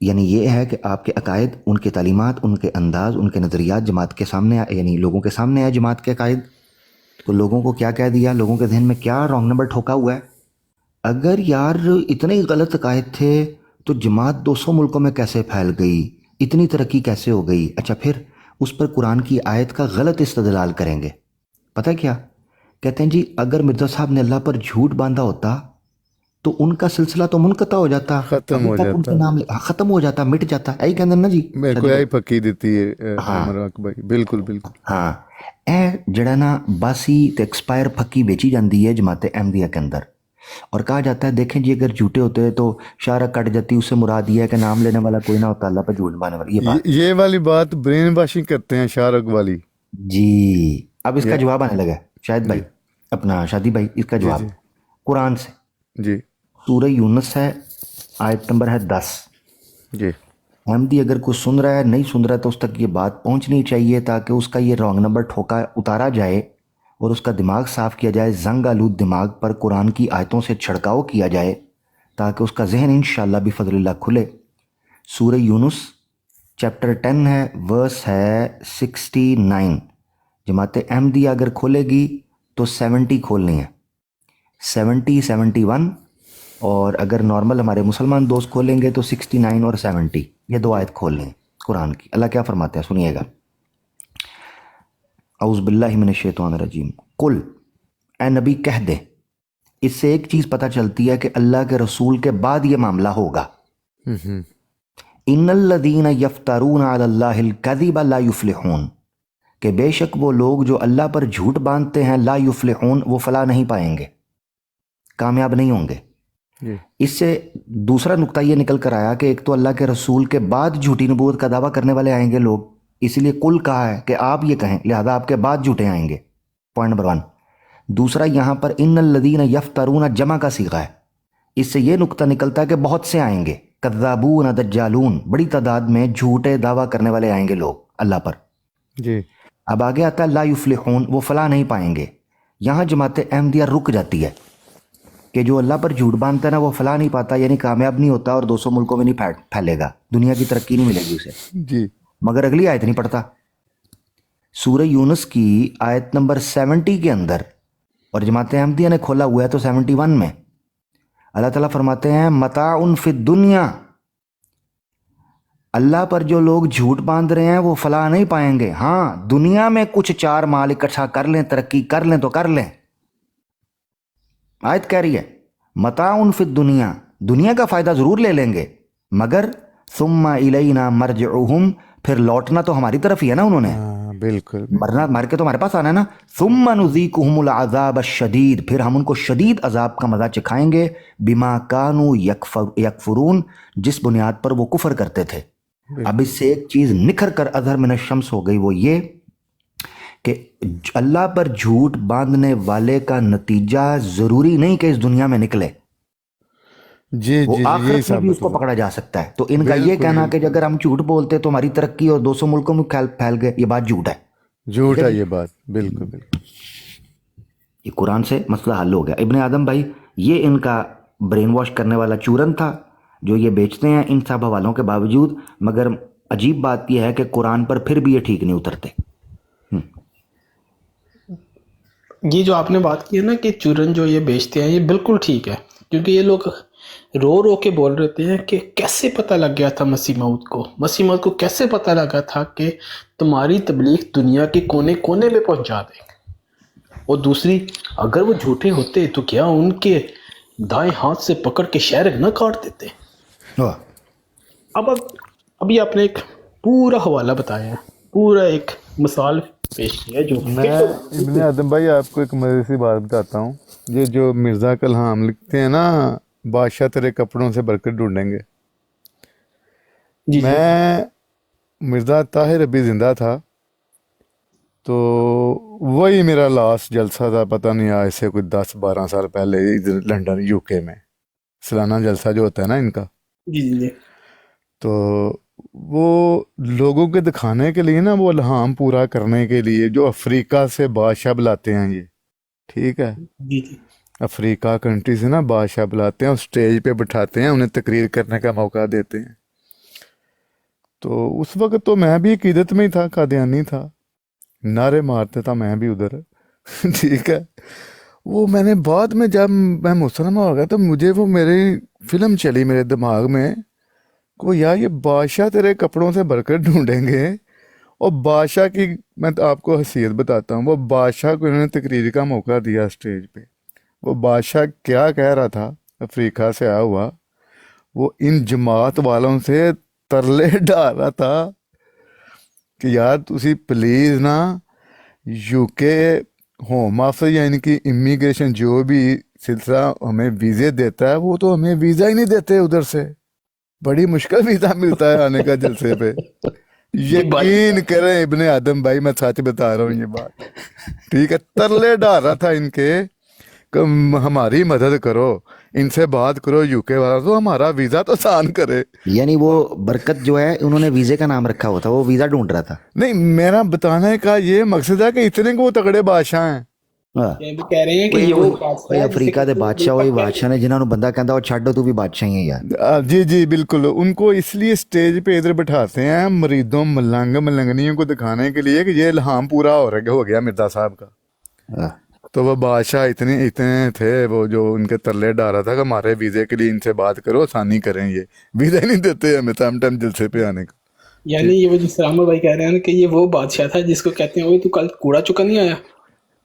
یعنی یہ ہے کہ آپ کے عقائد، ان کے تعلیمات، ان کے انداز، ان کے نظریات جماعت کے سامنے یعنی لوگوں کے سامنے آئے جماعت کے عقائد، تو لوگوں کو کیا کہہ دیا، لوگوں کے ذہن میں کیا رانگ نمبر ٹھوکا ہوا ہے. اگر یار اتنے ہی غلط عقائد تھے تو جماعت 200 ملکوں میں کیسے پھیل گئی، اتنی ترقی کیسے ہو گئی؟ اچھا پھر اس پر قرآن کی آیت کا غلط استدلال کریں گے. پتہ کیا کہتے ہیں جی، اگر مرزا صاحب نے اللہ پر جھوٹ باندھا ہوتا تو ان کا سلسلہ تو منقطع ہو جاتا، ختم ہو ابھی تک ان جاتا. کے نام ختم ہو جاتا، مٹ جاتا. یہی کہتے ہیں نا جی میرے کو شادی یہی بھائی؟ پکی دیتی ہے ہاں عمر حق بھائی، بالکل بالکل. ہاں، اے جڑا نا باسی تے ایکسپائر پھکی بیچی جاندی ہے جماعت احمدیہ کے اندر، اور کہا جاتا ہے دیکھیں جی اگر جھوٹے ہوتے تو شارہ کٹ جاتی، اس سے مراد یہ ہے کہ نام لینے والا کوئی نہ ہوتا، اللہ پہ جھوٹ باندھنے والا. یہ بات یہ والی بات برین واشنگ کرتے ہیں شارک والی. جی. اب اس کا یہ جواب آنے لگا شاہد بھائی، جی اپنا شادی بھائی، اس کا جی جواب جی قرآن سے. جی سورہ یونس ہے، آیت نمبر ہے 10. جی احمدی اگر کوئی سن رہا ہے، نہیں سن رہا ہے، تو اس تک یہ بات پہنچنی چاہیے تاکہ اس کا یہ رانگ نمبر ٹھوکا اتارا جائے اور اس کا دماغ صاف کیا جائے، زنگ آلود دماغ پر قرآن کی آیتوں سے چھڑکاؤ کیا جائے تاکہ اس کا ذہن انشاءاللہ بفضل اللہ کھلے. سورہ یونس چیپٹر 10 ہے، ورس ہے 69. جماعت احمدیہ اگر کھولے گی تو 70 کھولنی ہے، 70 71. اور اگر نارمل ہمارے مسلمان دوست کھولیں گے تو 69 اور 70، یہ 2 آیت کھول لیں قرآن کی. اللہ کیا فرماتے ہیں سنیے گا. اعوذ باللہ من الشیطان الرجیم. قل، اے نبی کہہ دے. اس سے ایک چیز پتہ چلتی ہے کہ اللہ کے رسول کے بعد یہ معاملہ ہوگا. ان الذین یفترون علی اللہ الکذب لا یفلحون، کہ بے شک وہ لوگ جو اللہ پر جھوٹ باندھتے ہیں، لا یفلحون، وہ فلاح نہیں پائیں گے، کامیاب نہیں ہوں گے. جی اس سے دوسرا نقطہ یہ نکل کر آیا کہ ایک تو اللہ کے رسول کے بعد جھوٹی نبوت کا دعویٰ کرنے والے آئیں گے لوگ، اس لیے کل کہا ہے کہ آپ یہ کہیں، لہذا آپ کے بعد جھوٹے آئیں گے. Point number 1. دوسرا یہاں پر ان الذین یفترون جمع کا صیغہ ہے، اس سے یہ نقطہ نکلتا ہے کہ بہت سے آئیں گے، کذابون دجالون، بڑی تعداد میں جھوٹے دعویٰ کرنے والے آئیں گے لوگ اللہ پر. جی اب آگے آتا ہے لا یفلحون، وہ فلاح نہیں پائیں گے. یہاں جماعت احمدیہ رک جاتی ہے کہ جو اللہ پر جھوٹ باندھتا ہے نا وہ فلاح نہیں پاتا، یعنی کامیاب نہیں ہوتا اور 200 ملکوں میں نہیں پھیلے گا، دنیا کی ترقی نہیں ملے گی اسے. جی مگر اگلی آیت نہیں پڑھتا، سورہ یونس کی آیت نمبر 70 کے اندر، اور جماعت احمدیہ نے کھولا ہوا ہے تو 71 میں اللہ تعالیٰ فرماتے ہیں متاع فی الدنیا، اللہ پر جو لوگ جھوٹ باندھ رہے ہیں وہ فلاح نہیں پائیں گے، ہاں دنیا میں کچھ 4 مال اکٹھا کر لیں، ترقی کر لیں تو کر لیں. آیت کہہ رہی ہے متاع فی الدنیا، دنیا کا فائدہ ضرور لے لیں گے، مگر ثم الینا مرجعہم، پھر لوٹنا تو ہماری طرف ہی ہے نا، انہوں نے ہاں بالکل. مرنا مار کے تو ہمارے پاس آنا ہے نا. ثم نذیقہم العذاب الشدید، پھر ہم ان کو شدید عذاب کا مزہ چکھائیں گے، بما کانوا یکفرون، جس بنیاد پر وہ کفر کرتے تھے. اب اس سے ایک چیز نکھر کر اظہر من الشمس ہو گئی، وہ یہ کہ اللہ پر جھوٹ باندھنے والے کا نتیجہ ضروری نہیں کہ اس دنیا میں نکلے، جی وہ جی جی آخرت یہی میں بھی اس ثابت کو ہوا. پکڑا جا سکتا ہے. تو ان کا یہ بالکل کہنا کہ بالکل اگر ہم جھوٹ بولتے تو ہماری ترقی اور 200 ملکوں میں پھیل گئے، یہ بات جھوٹ ہے. جھوٹ ہے یہ بات، بالکل بالکل. یہ قرآن سے مسئلہ حل ہو گیا. ابن آدم بھائی، یہ ان کا برین واش کرنے والا چورن تھا جو یہ بیچتے ہیں ان سب حوالوں کے باوجود. مگر عجیب بات یہ ہے کہ قرآن پر پھر بھی یہ ٹھیک نہیں اترتے. یہ جو آپ نے بات کی ہے نا کہ چورن جو یہ بیچتے ہیں، یہ بالکل ٹھیک ہے، کیونکہ یہ لوگ رو رو کے بول رہے ہیں کہ کیسے پتہ لگ گیا تھا مسیح موعود کو کیسے پتہ لگا تھا کہ تمہاری تبلیغ دنیا کے کونے کونے میں پہنچا دے. اور دوسری، اگر وہ جھوٹے ہوتے تو کیا ان کے دائیں ہاتھ سے پکڑ کے شہر نہ کاٹ دیتے؟ ابھی آپ نے ایک پورا حوالہ بتایا ہے، پورا ایک مثال پیش کیا ہے جو میں ابن آدم بھائی آپ کو ایک مزے سی بات بتاتا ہوں. یہ جو مرزا کلہام لکھتے ہیں نا، بادشاہ تیرے کپڑوں سے برکت ڈھونڈیں گے. جی میں مرزا طاہر ابھی زندہ تھا تو وہی میرا لاسٹ جلسہ تھا، پتہ نہیں آج سے کوئی 10-12 سال پہلے، ادھر لنڈن UK میں سالانہ جلسہ جو ہوتا ہے نا ان کا. جی تو وہ لوگوں کے دکھانے کے لیے نا، وہ الہام پورا کرنے کے لیے جو افریقہ سے بادشاہ بلاتے ہیں، یہ ٹھیک ہے، جی افریقہ کنٹری سے نا بادشاہ بلاتے ہیں اور اسٹیج پہ بٹھاتے ہیں، انہیں تقریر کرنے کا موقع دیتے ہیں. تو اس وقت تو میں بھی عقیدت میں ہی تھا، قادیانی تھا، نعرے مارتا تھا میں بھی ادھر ٹھیک ہے. وہ میں نے بعد میں جب میں مسلمان ہو گیا تو مجھے وہ میری فلم چلی میرے دماغ میں کو یار یہ بادشاہ تیرے کپڑوں سے بھر کر ڈھونڈیں گے. اور بادشاہ کی میں تو آپ کو حیثیت بتاتا ہوں، وہ بادشاہ کو انہوں نے تقریر کا موقع دیا اسٹیج پہ. وہ بادشاہ کیا کہہ رہا تھا، افریقہ سے آیا ہوا، وہ ان جماعت والوں سے ترلے ڈال رہا تھا کہ یار تسی پلیز نا یو کے ہوم آفس یا ان کی امیگریشن جو بھی سلسلہ ہمیں ویزے دیتا ہے وہ تو ہمیں ویزا ہی نہیں دیتے ادھر سے، بڑی مشکل ویزا ملتا ہے آنے کا جلسے پہ. یقین کریں ابن آدم بھائی میں سچ بتا رہا ہوں یہ بات، ٹھیک ہے. ترلے ڈال رہا تھا ان کے کہ ہماری مدد کرو، ان سے بات کرو یو کے والا تو ہمارا ویزا تو آسان کرے. یعنی وہ برکت جو ہے انہوں نے ویزے کا نام رکھا ہوا تھا، وہ ویزا ڈھونڈ رہا تھا. نہیں، میرا بتانے کا یہ مقصد ہے کہ اتنے کو وہ تگڑے بادشاہ ہیں. یہ بھی کہہ رہے ہیں کہ یہ وہ بادشاہ ہے افریقہ دے بادشاہ وہی بادشاہ نے جنہوں نے بندہ کہتا وہ چھڈ تو بھی بادشاہ ہی ہے یار. جی جی بالکل، ان کو اس لیے اسٹیج پہ ادھر بٹھاتے ہیں مریدوں ملنگنیوں کو دکھانے کے لیے کہ یہ الہام پورا ہو گیا مرزا صاحب کا. تو وہ بادشاہ اتنے تھے وہ جو ان کے ترلے ڈال رہا تھا کہ ہمارے ویزے کے لیے ان سے بات کرو، آسانی کریں، یہ ویزا ہی نہیں دیتے ہمیں ٹائم جلسے پہ آنے کا. یعنی یہ وہ جو سلامت بھائی کہہ رہے ہیں کہ یہ وہ بادشاہ تھا جس کو کہتے ہیں وہ تو کل کوڑا چکا نہیں آیا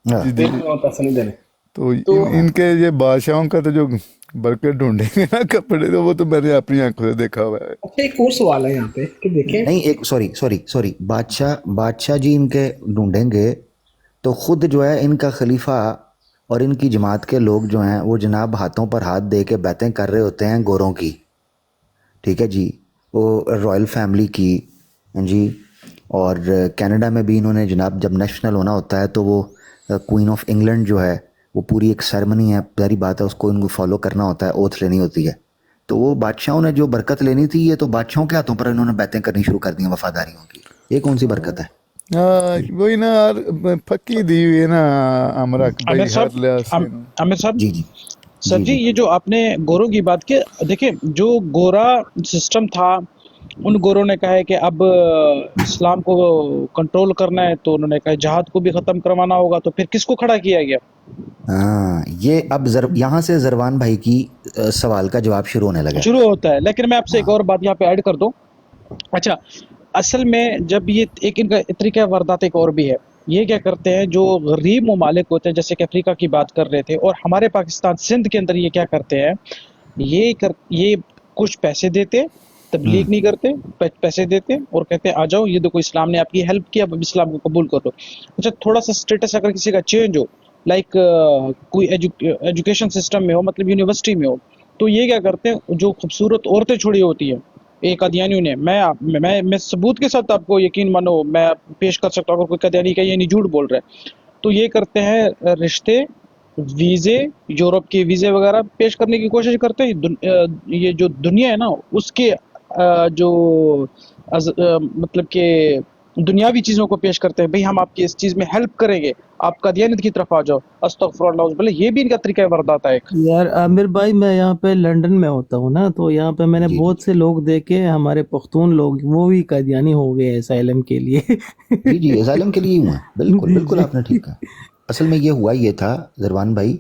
پیسہ نہیں دینے. تو ان کے یہ بادشاہوں کا تو جو برکت ڈھونڈیں گے نا کپڑے، تو وہ تو میں نے اپنی آنکھوں سے دیکھا ہوا ہے. اچھا ایک اور سوال ہے یہاں پہ کہ دیکھیں نہیں ایک سوری بادشاہ جی ان کے ڈھونڈیں گے تو خود جو ہے ان کا خلیفہ اور ان کی جماعت کے لوگ جو ہیں وہ جناب ہاتھوں پر ہاتھ دے کے بیعتیں کر رہے ہوتے ہیں گوروں کی، ٹھیک ہے جی، وہ رائل فیملی کی جی. اور کینیڈا میں بھی انہوں نے جناب جب نیشنل ہونا ہوتا ہے تو وہ کوئین آف انگلینڈ جو ہے وہ پوری ایک سیرمنی ہے، ظاہری بات ہے اس کو ان کو فالو کرنا ہوتا ہے، اوتھ لینی ہوتی ہے. تو وہ بادشاہوں نے جو برکت لینی تھی یہ تو بادشاہوں کے ہاتھوں پر انہوں نے بیعتیں کرنی شروع کر دی ہیں وفاداریوں کی. یہ کون سی برکت ہے؟ وہی نا یار پکی دی ہوئی ہے نا امرک بھائی عامر صاحب ہر لحاظ سے. عامر صاحب جی جی سر جی یہ جو آپ نے گوروں کی بات کی، دیکھیں جو گورا سسٹم تھا ان گوروں نے کہا ہے کہ اب اسلام کو کنٹرول کرنا ہے تو انہوں نے کہا جہاد کو بھی ختم کروانا ہوگا، تو پھر کس کو کھڑا کیا گیا؟ ہاں یہ اب یہاں سے زروان بھائی کی سوال کا جواب شروع ہونے لگا. شروع ہوتا ہے. لیکن میں آپ سے ایک اور بات یہاں پہ ایڈ کر دوں. اچھا اصل میں جب یہ ایک ان کا طریقہ واردات ایک اور بھی ہے، یہ کیا کرتے ہیں جو غریب ممالک ہوتے ہیں جیسے کہ افریقہ کی بات کر رہے تھے اور ہمارے پاکستان سندھ کے اندر، یہ کیا کرتے ہیں یہ کچھ پیسے دیتے، تبلیغ نہیں کرتے، پیسے دیتے اور کہتے ہیں آ جاؤ یہ دیکھو اسلام نے آپ کی ہیلپ کیا، اب اسلام کو قبول کر لو. اچھا تھوڑا سا اسٹیٹس اگر کسی کا چینج ہو، لائک کوئی ایجوکیشن سسٹم میں ہو، مطلب یونیورسٹی میں ہو، تو یہ کیا کرتے ہیں جو خوبصورت عورتیں چھوڑی ہوتی ہیں ایک قادیانیوں نے، میں ثبوت کے ساتھ آپ کو یقین مانو میں پیش کر سکتا ہوں اگر کوئی قادیانی کا یہ نہیں جھوٹ بول رہا ہے، تو یہ کرتے ہیں رشتے، ویزے، یورپ کے ویزے وغیرہ پیش کرنے کی کوشش کرتے ہیں. یہ جو دنیا ہے نا اس کے جو مطلب کہ دنیاوی چیزوں کو پیش کرتے ہیں، بھئی ہم آپ کی اس چیز میں ہیلپ کریں گے، آپ قادیانیت کی طرف آ جاؤ. استغفر اللہ، بھلے یہ بھی ان کا طریقہ واردات ہے ایک. یار عامر بھائی میں یہاں پہ لنڈن میں ہوتا ہوں نا، تو یہاں پہ میں نے بہت سے لوگ دیکھے ہمارے پختون لوگ، وہ بھی قادیانی ہو گئے اسائلم کے لیے. جی اسائلم کے لیے ہوا، بالکل آپ نے ٹھیک کہا. اصل میں یہ ہوا یہ تھا زروان بھائی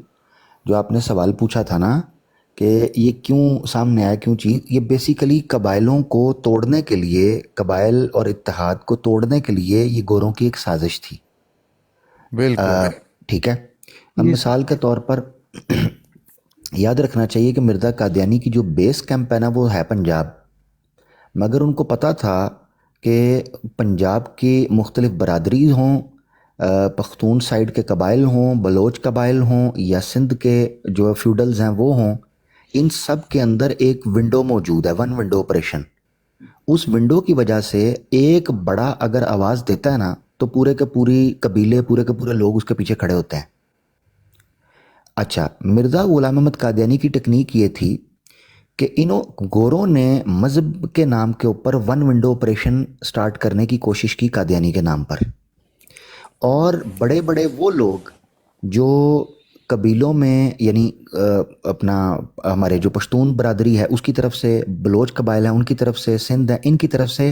جو آپ نے سوال پوچھا تھا نا کہ یہ کیوں سامنے آیا، کیوں چیز، یہ بیسیکلی قبائلوں کو توڑنے کے لیے، قبائل اور اتحاد کو توڑنے کے لیے یہ گوروں کی ایک سازش تھی. بالکل ٹھیک ہے. اب مثال کے طور پر یاد رکھنا چاہیے کہ مرزا قادیانی کی جو بیس کیمپ ہے نا وہ ہے پنجاب، مگر ان کو پتہ تھا کہ پنجاب کی مختلف برادری ہوں، پختون سائڈ کے قبائل ہوں، بلوچ قبائل ہوں یا سندھ کے جو فیوڈلز ہیں وہ ہوں، ان سب کے اندر ایک ونڈو موجود ہے، ون ونڈو آپریشن. اس ونڈو کی وجہ سے ایک بڑا اگر آواز دیتا ہے نا تو پورے کے پوری قبیلے، پورے کے پورے لوگ اس کے پیچھے کھڑے ہوتے ہیں. اچھا مرزا غلام احمد قادیانی کی ٹیکنیک یہ تھی کہ گوروں نے مذہب کے نام کے اوپر ون ونڈو آپریشن سٹارٹ کرنے کی کوشش کی قادیانی کے نام پر، اور بڑے بڑے وہ لوگ جو قبیلوں میں یعنی اپنا ہمارے جو پشتون برادری ہے اس کی طرف سے، بلوچ قبائل ہیں ان کی طرف سے، سندھ ہے ان کی طرف سے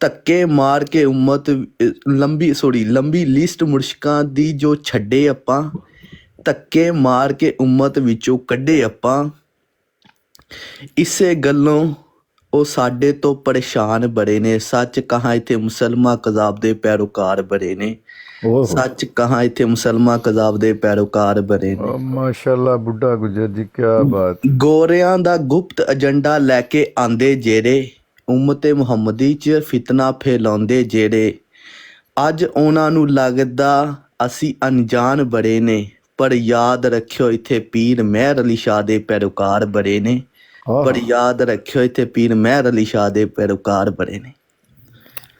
ਧੱਕੇ ਮਾਰ ਕੇ ਉਮਤ ਲੰਬੀ ਲਿਸਟ ਮੁਰਸ਼ਕਾਂ ਦੀ ਜੋ ਛੱਡੇ ਆਪਾਂ, ਧੱਕੇ ਮਾਰ ਕੇ ਉਮਤ ਵਿੱਚੋਂ ਕੱਢੇ ਆਪਾਂ, ਇਸੇ ਗੱਲੋਂ ਉਹ ਸਾਡੇ ਤੋਂ ਪਰੇਸ਼ਾਨ ਬੜੇ ਨੇ, ਸੱਚ ਕਹਾਂ ਇੱਥੇ ਮੁਸਲਮਾਨ ਕਜ਼ਾਬ ਦੇ ਪੈਰੋਕਾਰ ਬੜੇ ਨੇ, ਸੱਚ ਕਹਾਂ ਇੱਥੇ ਮੁਸਲਮਾਨ ਕਜ਼ਾਬ ਦੇ ਪੈਰੋਕਾਰ ਬੜੇ ਨੇ। ਮਾਸ਼ਾਅੱਲਾ ਬੁੱਢਾ ਗੁਜਰ ਜੀ, ਕੀ ਬਾਤ। ਗੋਰਿਆਂ ਦਾ ਗੁਪਤ ਏਜੰਡਾ ਲੈ ਕੇ ਆਂਦੇ ਜਿਹੜੇ, ਉਮਤੇ ਮੁਹੰਮਦੀ 'ਚ ਫਿਤਨਾ ਫੈਲਾਉਂਦੇ ਜਿਹੜੇ, ਅੱਜ ਉਹਨਾਂ ਨੂੰ ਲੱਗਦਾ ਅਸੀਂ ਅਣਜਾਣ ਬੜੇ ਨੇ, ਪਰ ਯਾਦ ਰੱਖਿਓ ਇੱਥੇ ਪੀਰ ਮਹਿਰ ਅਲੀ ਸ਼ਾਹ ਦੇ ਪੈਰੋਕਾਰ ਬੜੇ ਨੇ, ਪਰ ਯਾਦ ਰੱਖਿਓ ਇੱਥੇ ਪੀਰ ਮਹਿਰ ਅਲੀ ਸ਼ਾਹ ਦੇ ਪੈਰੋਕਾਰ ਬੜੇ ਨੇ।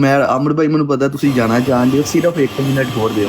ਮੈਂ ਅਮਰ ਭਾਈ ਮੈਨੂੰ ਪਤਾ ਤੁਸੀਂ ਜਾਣਾ ਚਾਹੁੰਦੇ ਹੋ, ਸਿਰਫ 1 ਮਿੰਟ ਹੋਰ ਦਿਓ।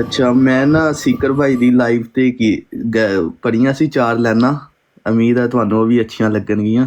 ਅੱਛਾ, ਮੈਂ ਨਾ ਸੀਕਰ ਭਾਈ ਦੀ ਲਾਈਵ ਤੇ ਕੀ ਪੜੀਆਂ ਸੀ 4 ਲਾਈਨਾਂ, ਉਮੀਦ ਹੈ ਤੁਹਾਨੂੰ ਉਹ ਵੀ ਅੱਛੀਆਂ ਲੱਗਣਗੀਆਂ।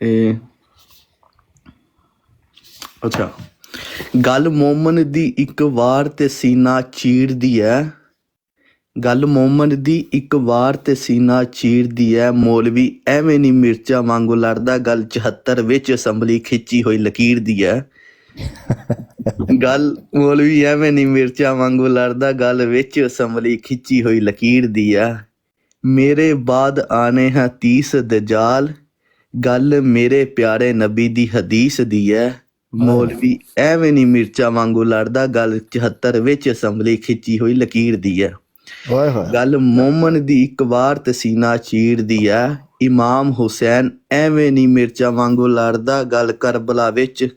ਇਹ ਅੱਛਾ, ਗੱਲ ਮੋਮਨ ਦੀ ਇੱਕ ਵਾਰ ਤੇ ਸੀਨਾ ਚੀਰਦੀ ਹੈ, ਗੱਲ ਮੋਮਨ ਦੀ ਇੱਕ ਵਾਰ ਤੇ ਸੀਨਾ ਚੀਰਦੀ ਹੈ, ਮੌਲਵੀ ਐਵੇਂ ਨਹੀਂ ਮਿਰਚਾਂ ਵਾਂਗੂ ਲੜਦਾ, ਗੱਲ 74 ਵਿੱਚ ਅਸੈਂਬਲੀ ਖਿੱਚੀ ਹੋਈ ਲਕੀਰ ਦੀ ਹੈ, ਗੱਲ ਮੌਲਵੀ ਐਵੇਂ ਨਹੀਂ ਮਿਰਚਾਂ ਵਾਂਗੂ ਲੜਦਾ, ਗੱਲ ਵਿੱਚ ਅਸੈਂਬਲੀ ਖਿੱਚੀ ਹੋਈ ਲਕੀਰ ਦੀ ਹੈ, ਮੇਰੇ ਬਾਅਦ ਆਣੇ ਹੈ 30 ਦਜਾਲ, ਗੱਲ ਮੇਰੇ ਪਿਆਰੇ ਨਬੀ ਦੀ ਹਦੀਸ ਦੀ ਹੈ, ਮੌਲਵੀ ਐਵੇਂ ਨਹੀਂ ਮਿਰਚਾਂ ਵਾਂਗੂ ਲੜਦਾ, ਗੱਲ 74 ਵਿੱਚ ਅਸੈਂਬਲੀ ਖਿੱਚੀ ਹੋਈ ਲਕੀਰ ਦੀ ਹੈ, ਗੱਲ ਮੋਮਨ ਦੀ ਇੱਕ ਵਾਰ ਤੇ ਸੀਨਾ ਚੀਰਦੀ ਹੈ, ਇਮਾਮ ਹੁਸੈਨ ਐਵੇਂ ਨਹੀਂ ਮਿਰਚਾਂ ਵਾਂਗੂ ਲੜਦਾ, ਗੱਲ ਕਰਬਲਾ ਵਿੱਚ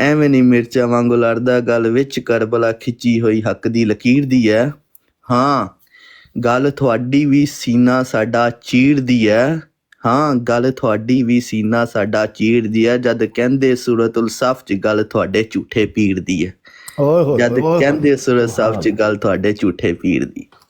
ਐਵੇਂ ਨਹੀਂ ਮਿਰਚਾਂ ਵਾਂਗੂ ਲੜਦਾ, ਗੱਲ ਵਿੱਚ ਕਰਬਲਾ ਖਿੱਚੀ ਹੋਈ ਹੱਕ ਦੀ ਲਕੀਰ ਦੀ ਹੈ। ਹਾਂ, ਗੱਲ ਤੁਹਾਡੀ ਵੀ ਸੀਨਾ ਸਾਡਾ ਚੀਰਦੀ ਹੈ, ਹਾਂ ਗੱਲ ਤੁਹਾਡੀ ਵੀ ਸੀਨਾ ਸਾਡਾ ਚੀਰਦੀ ਹੈ, ਜਦ ਕਹਿੰਦੇ ਸੂਰਤੁਲ ਸਫ 'ਚ ਗੱਲ ਤੁਹਾਡੇ ਝੂਠੇ ਪੀਰ ਦੀ ਹੈ, ਜਦ ਕਹਿੰਦੇ ਸੂਰਤ ਸਫ 'ਚ ਗੱਲ ਤੁਹਾਡੇ ਝੂਠੇ ਪੀਰ ਦੀ।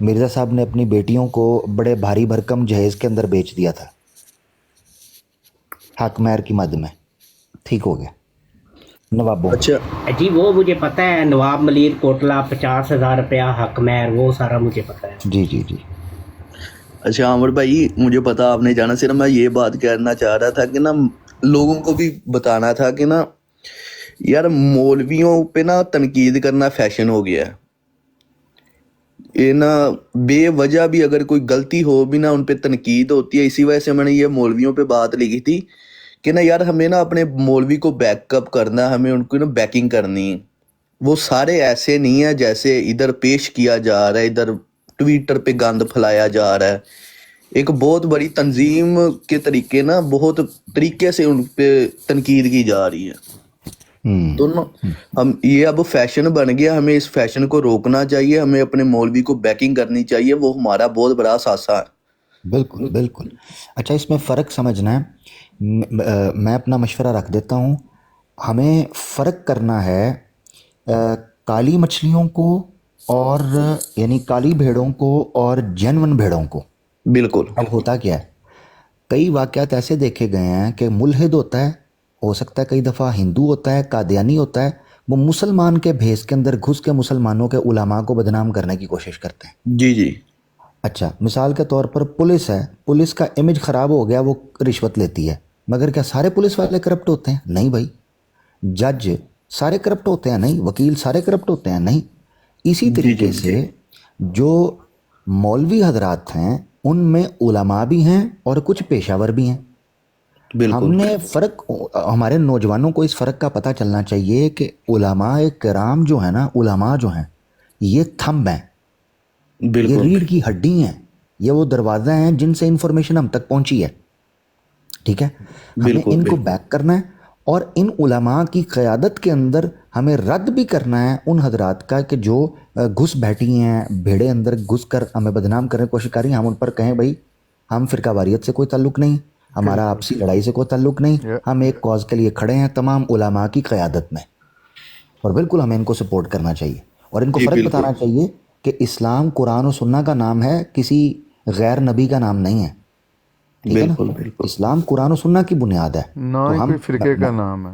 مرزا صاحب نے اپنی بیٹیوں کو بڑے بھاری بھرکم جہیز کے اندر بیچ دیا تھا حق مہر کی مد میں. ٹھیک ہو گیا نوابوں. اچھا جی وہ مجھے پتہ ہے، نواب ملیر کوٹلا 50,000 روپیہ حق مہر، وہ سارا مجھے پتہ ہے. جی جی جی. اچھا عامر بھائی مجھے پتا آپ نے جانا، صرف میں یہ بات کہنا چاہ رہا تھا کہ نا لوگوں کو بھی بتانا تھا کہ نا یار مولویوں پہ نا تنقید کرنا فیشن ہو گیا ہے. یہ نا بے وجہ بھی اگر کوئی غلطی ہو بھی نا ان پہ تنقید ہوتی ہے. اسی وجہ سے میں نے یہ مولویوں پہ بات لکھی تھی کہ نا یار ہمیں نا اپنے مولوی کو بیک اپ کرنا ہے، ہمیں ان کو نا بیکنگ کرنی ہے. وہ سارے ایسے نہیں ہیں جیسے ادھر پیش کیا جا رہا ہے، ادھر ٹویٹر پہ گند پھیلایا جا رہا ہے. ایک بہت بڑی تنظیم کے طریقے نا بہت طریقے سے ان پہ تنقید کی جا رہی ہے. تو نا ہم یہ اب فیشن بن گیا، ہمیں اس فیشن کو روکنا چاہیے، ہمیں اپنے مولوی کو بیکنگ کرنی چاہیے، وہ ہمارا بہت بڑا ثاثہ ہے. بالکل بالکل. اچھا اس میں فرق سمجھنا ہے. میں اپنا مشورہ رکھ دیتا ہوں. ہمیں فرق کرنا ہے کالی مچھلیوں کو اور یعنی کالی بھیڑوں کو اور جینون بھیڑوں کو. بالکل. اب ہوتا کیا ہے، کئی واقعات ایسے دیکھے گئے ہیں کہ ملحد ہوتا ہے، ہو سکتا ہے کئی دفعہ ہندو ہوتا ہے، قادیانی ہوتا ہے، وہ مسلمان کے بھیس کے اندر گھس کے مسلمانوں کے علماء کو بدنام کرنے کی کوشش کرتے ہیں. جی جی. اچھا مثال کے طور پر پولیس ہے، پولیس کا امیج خراب ہو گیا، وہ رشوت لیتی ہے، مگر کیا سارے پولیس والے کرپٹ ہوتے ہیں؟ نہیں بھائی. جج سارے کرپٹ ہوتے ہیں؟ نہیں. وکیل سارے کرپٹ ہوتے ہیں؟ نہیں. اسی طریقے سے جو مولوی حضرات ہیں ان میں علماء بھی ہیں اور کچھ پیشہ ور بھی ہیں. ہم نے فرق، ہمارے نوجوانوں کو اس فرق کا پتہ چلنا چاہیے کہ علماء کرام جو ہیں نا، علماء جو ہیں یہ تھمب ہیں، یہ ریڑھ کی ہڈی ہیں، یہ وہ دروازہ ہیں جن سے انفارمیشن ہم تک پہنچی ہے. ٹھیک ہے، ہمیں ان کو بیک کرنا ہے اور ان علماء کی قیادت کے اندر ہمیں رد بھی کرنا ہے ان حضرات کا کہ جو گھس بیٹھی ہیں بھیڑے اندر گھس کر ہمیں بدنام کرنے کی کوشش کر رہی ہیں. ہم ان پر کہیں بھائی ہم فرقہ واریت سے کوئی تعلق نہیں، ہمارا آپسی لڑائی سے کوئی تعلق نہیں، ہم ایک کاز کے لیے کھڑے ہیں تمام علماء کی قیادت میں، اور بالکل ہمیں ان کو سپورٹ کرنا چاہیے اور ان کو فرق بتانا چاہیے کہ اسلام قرآن و سنہ کا نام ہے، کسی غیر نبی کا نام نہیں ہے. ٹھیک ہے نا، اسلام قرآن و سنہ کی بنیاد ہے، نہ کوئی فرقے کا نام ہے.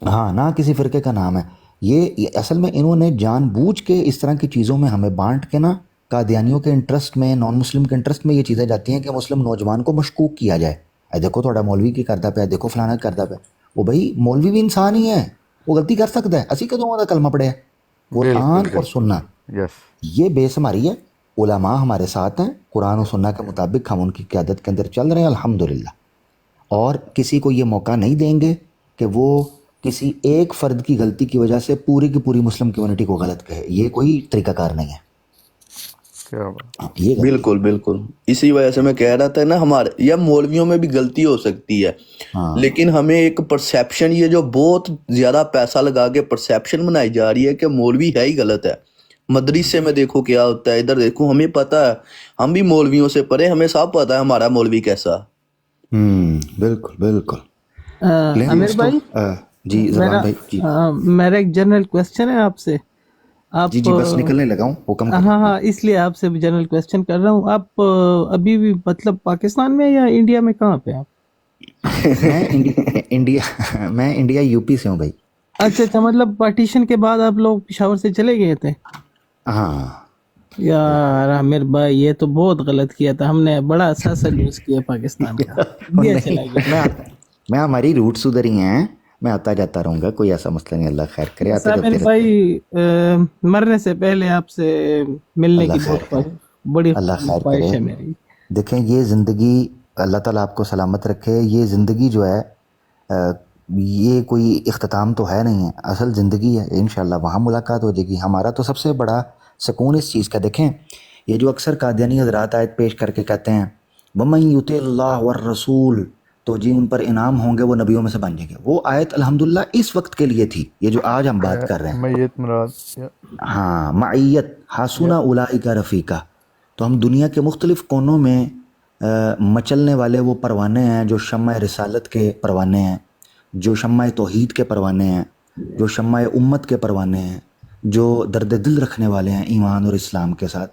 ہاں نہ کسی فرقے کا نام ہے. یہ اصل میں انہوں نے جان بوجھ کے اس طرح کی چیزوں میں ہمیں بانٹ کے نا، قادیانیوں کے انٹرسٹ میں، نان مسلم کے انٹرسٹ میں یہ چیزیں جاتی ہیں کہ مسلم نوجوان کو مشکوک کیا جائے. دیکھو تھوڑا مولوی کی کردہ پہ، دیکھو فلانا کردہ پہ. وہ بھائی مولوی بھی انسان ہی ہے، وہ غلطی کر سکتا ہے. اسی کے دونوں کا کلمہ پڑھے قرآن اور سننا، یہ بیس ہماری ہے. علماء ہمارے ساتھ ہیں، قرآن و سنہ کے مطابق ہم ان کی قیادت کے اندر چل رہے ہیں الحمدللہ. اور کسی کو یہ موقع نہیں دیں گے کہ وہ کسی ایک فرد کی غلطی کی وجہ سے پوری کی پوری مسلم کمیونٹی کو غلط کہے. یہ کوئی طریقہ کار نہیں ہے. بالکل بالکل. اسی وجہ سے میں کہہ رہا تھا نا ہمارے یا مولویوں میں بھی غلطی ہو سکتی ہے، لیکن ہمیں ایک پرسیپشن، یہ جو بہت زیادہ پیسہ لگا کے پرسیپشن بنائی جا رہی ہے کہ مولوی ہے ہی غلط ہے. مدرسے میں دیکھو کیا ہوتا ہے، ادھر دیکھو، ہمیں پتہ ہے، ہم بھی مولویوں سے پڑھے، ہمیں سب پتہ ہے ہمارا مولوی کیسا. بالکل بالکل. عامر بھائی جی زبان بھائی جی، میرا ایک جنرل کویسچن ہے آپ سے. آپ جی بس نکلنے لگا ہوں، حکم کریں. ہاں اس لیے آپ سے جنرل کویسچن کر رہا ہوں. آپ ابھی بھی مطلب پاکستان میں یا انڈیا میں، کہاں پہ آپ؟ میں انڈیا یو پی سے ہوں بھائی. اچھا مطلب پارٹیشن کے بعد آپ لوگ پشاور سے چلے گئے تھے؟ ہاں یار عامر بھائی یہ تو بہت غلط کیا تھا، ہم نے بڑا اثاثہ لوز کیا پاکستان کا. میں ہماری روٹس ادھر ہی ہیں، میں آتا جاتا رہوں گا، کوئی ایسا مسئلہ نہیں. اللہ خیر کرے. عامر بھائی مرنے سے پہلے آپ سے ملنے کی بہت بڑی خواہش ہے میری. دیکھیں یہ زندگی، اللہ تعالیٰ آپ کو سلامت رکھے. یہ زندگی جو ہے یہ کوئی اختتام تو ہے نہیں ہے، اصل زندگی ہے. انشاءاللہ وہاں ملاقات ہو جائے گی. ہمارا تو سب سے بڑا سکون اس چیز کا، دیکھیں یہ جو اکثر قادیانی حضرات آیت پیش کر کے کہتے ہیں وَمَن يُطِعِ اللَّهَ وَالرَّسُولَ، تو جی ان پر انعام ہوں گے، وہ نبیوں میں سے بن جائیں گے. وہ آیت الحمدللہ اس وقت کے لیے تھی، یہ جو آج ہم بات کر رہے ہیں معیت مراد. ہاں معیت، حسن اولئک رفیقا. تو ہم دنیا کے مختلف کونوں میں مچلنے والے وہ پروانے ہیں جو شمع رسالت کے پروانے ہیں، جو شمع توحید کے پروانے ہیں، جو شمع امت کے پروانے ہیں، جو درد دل رکھنے والے ہیں ایمان اور اسلام کے ساتھ.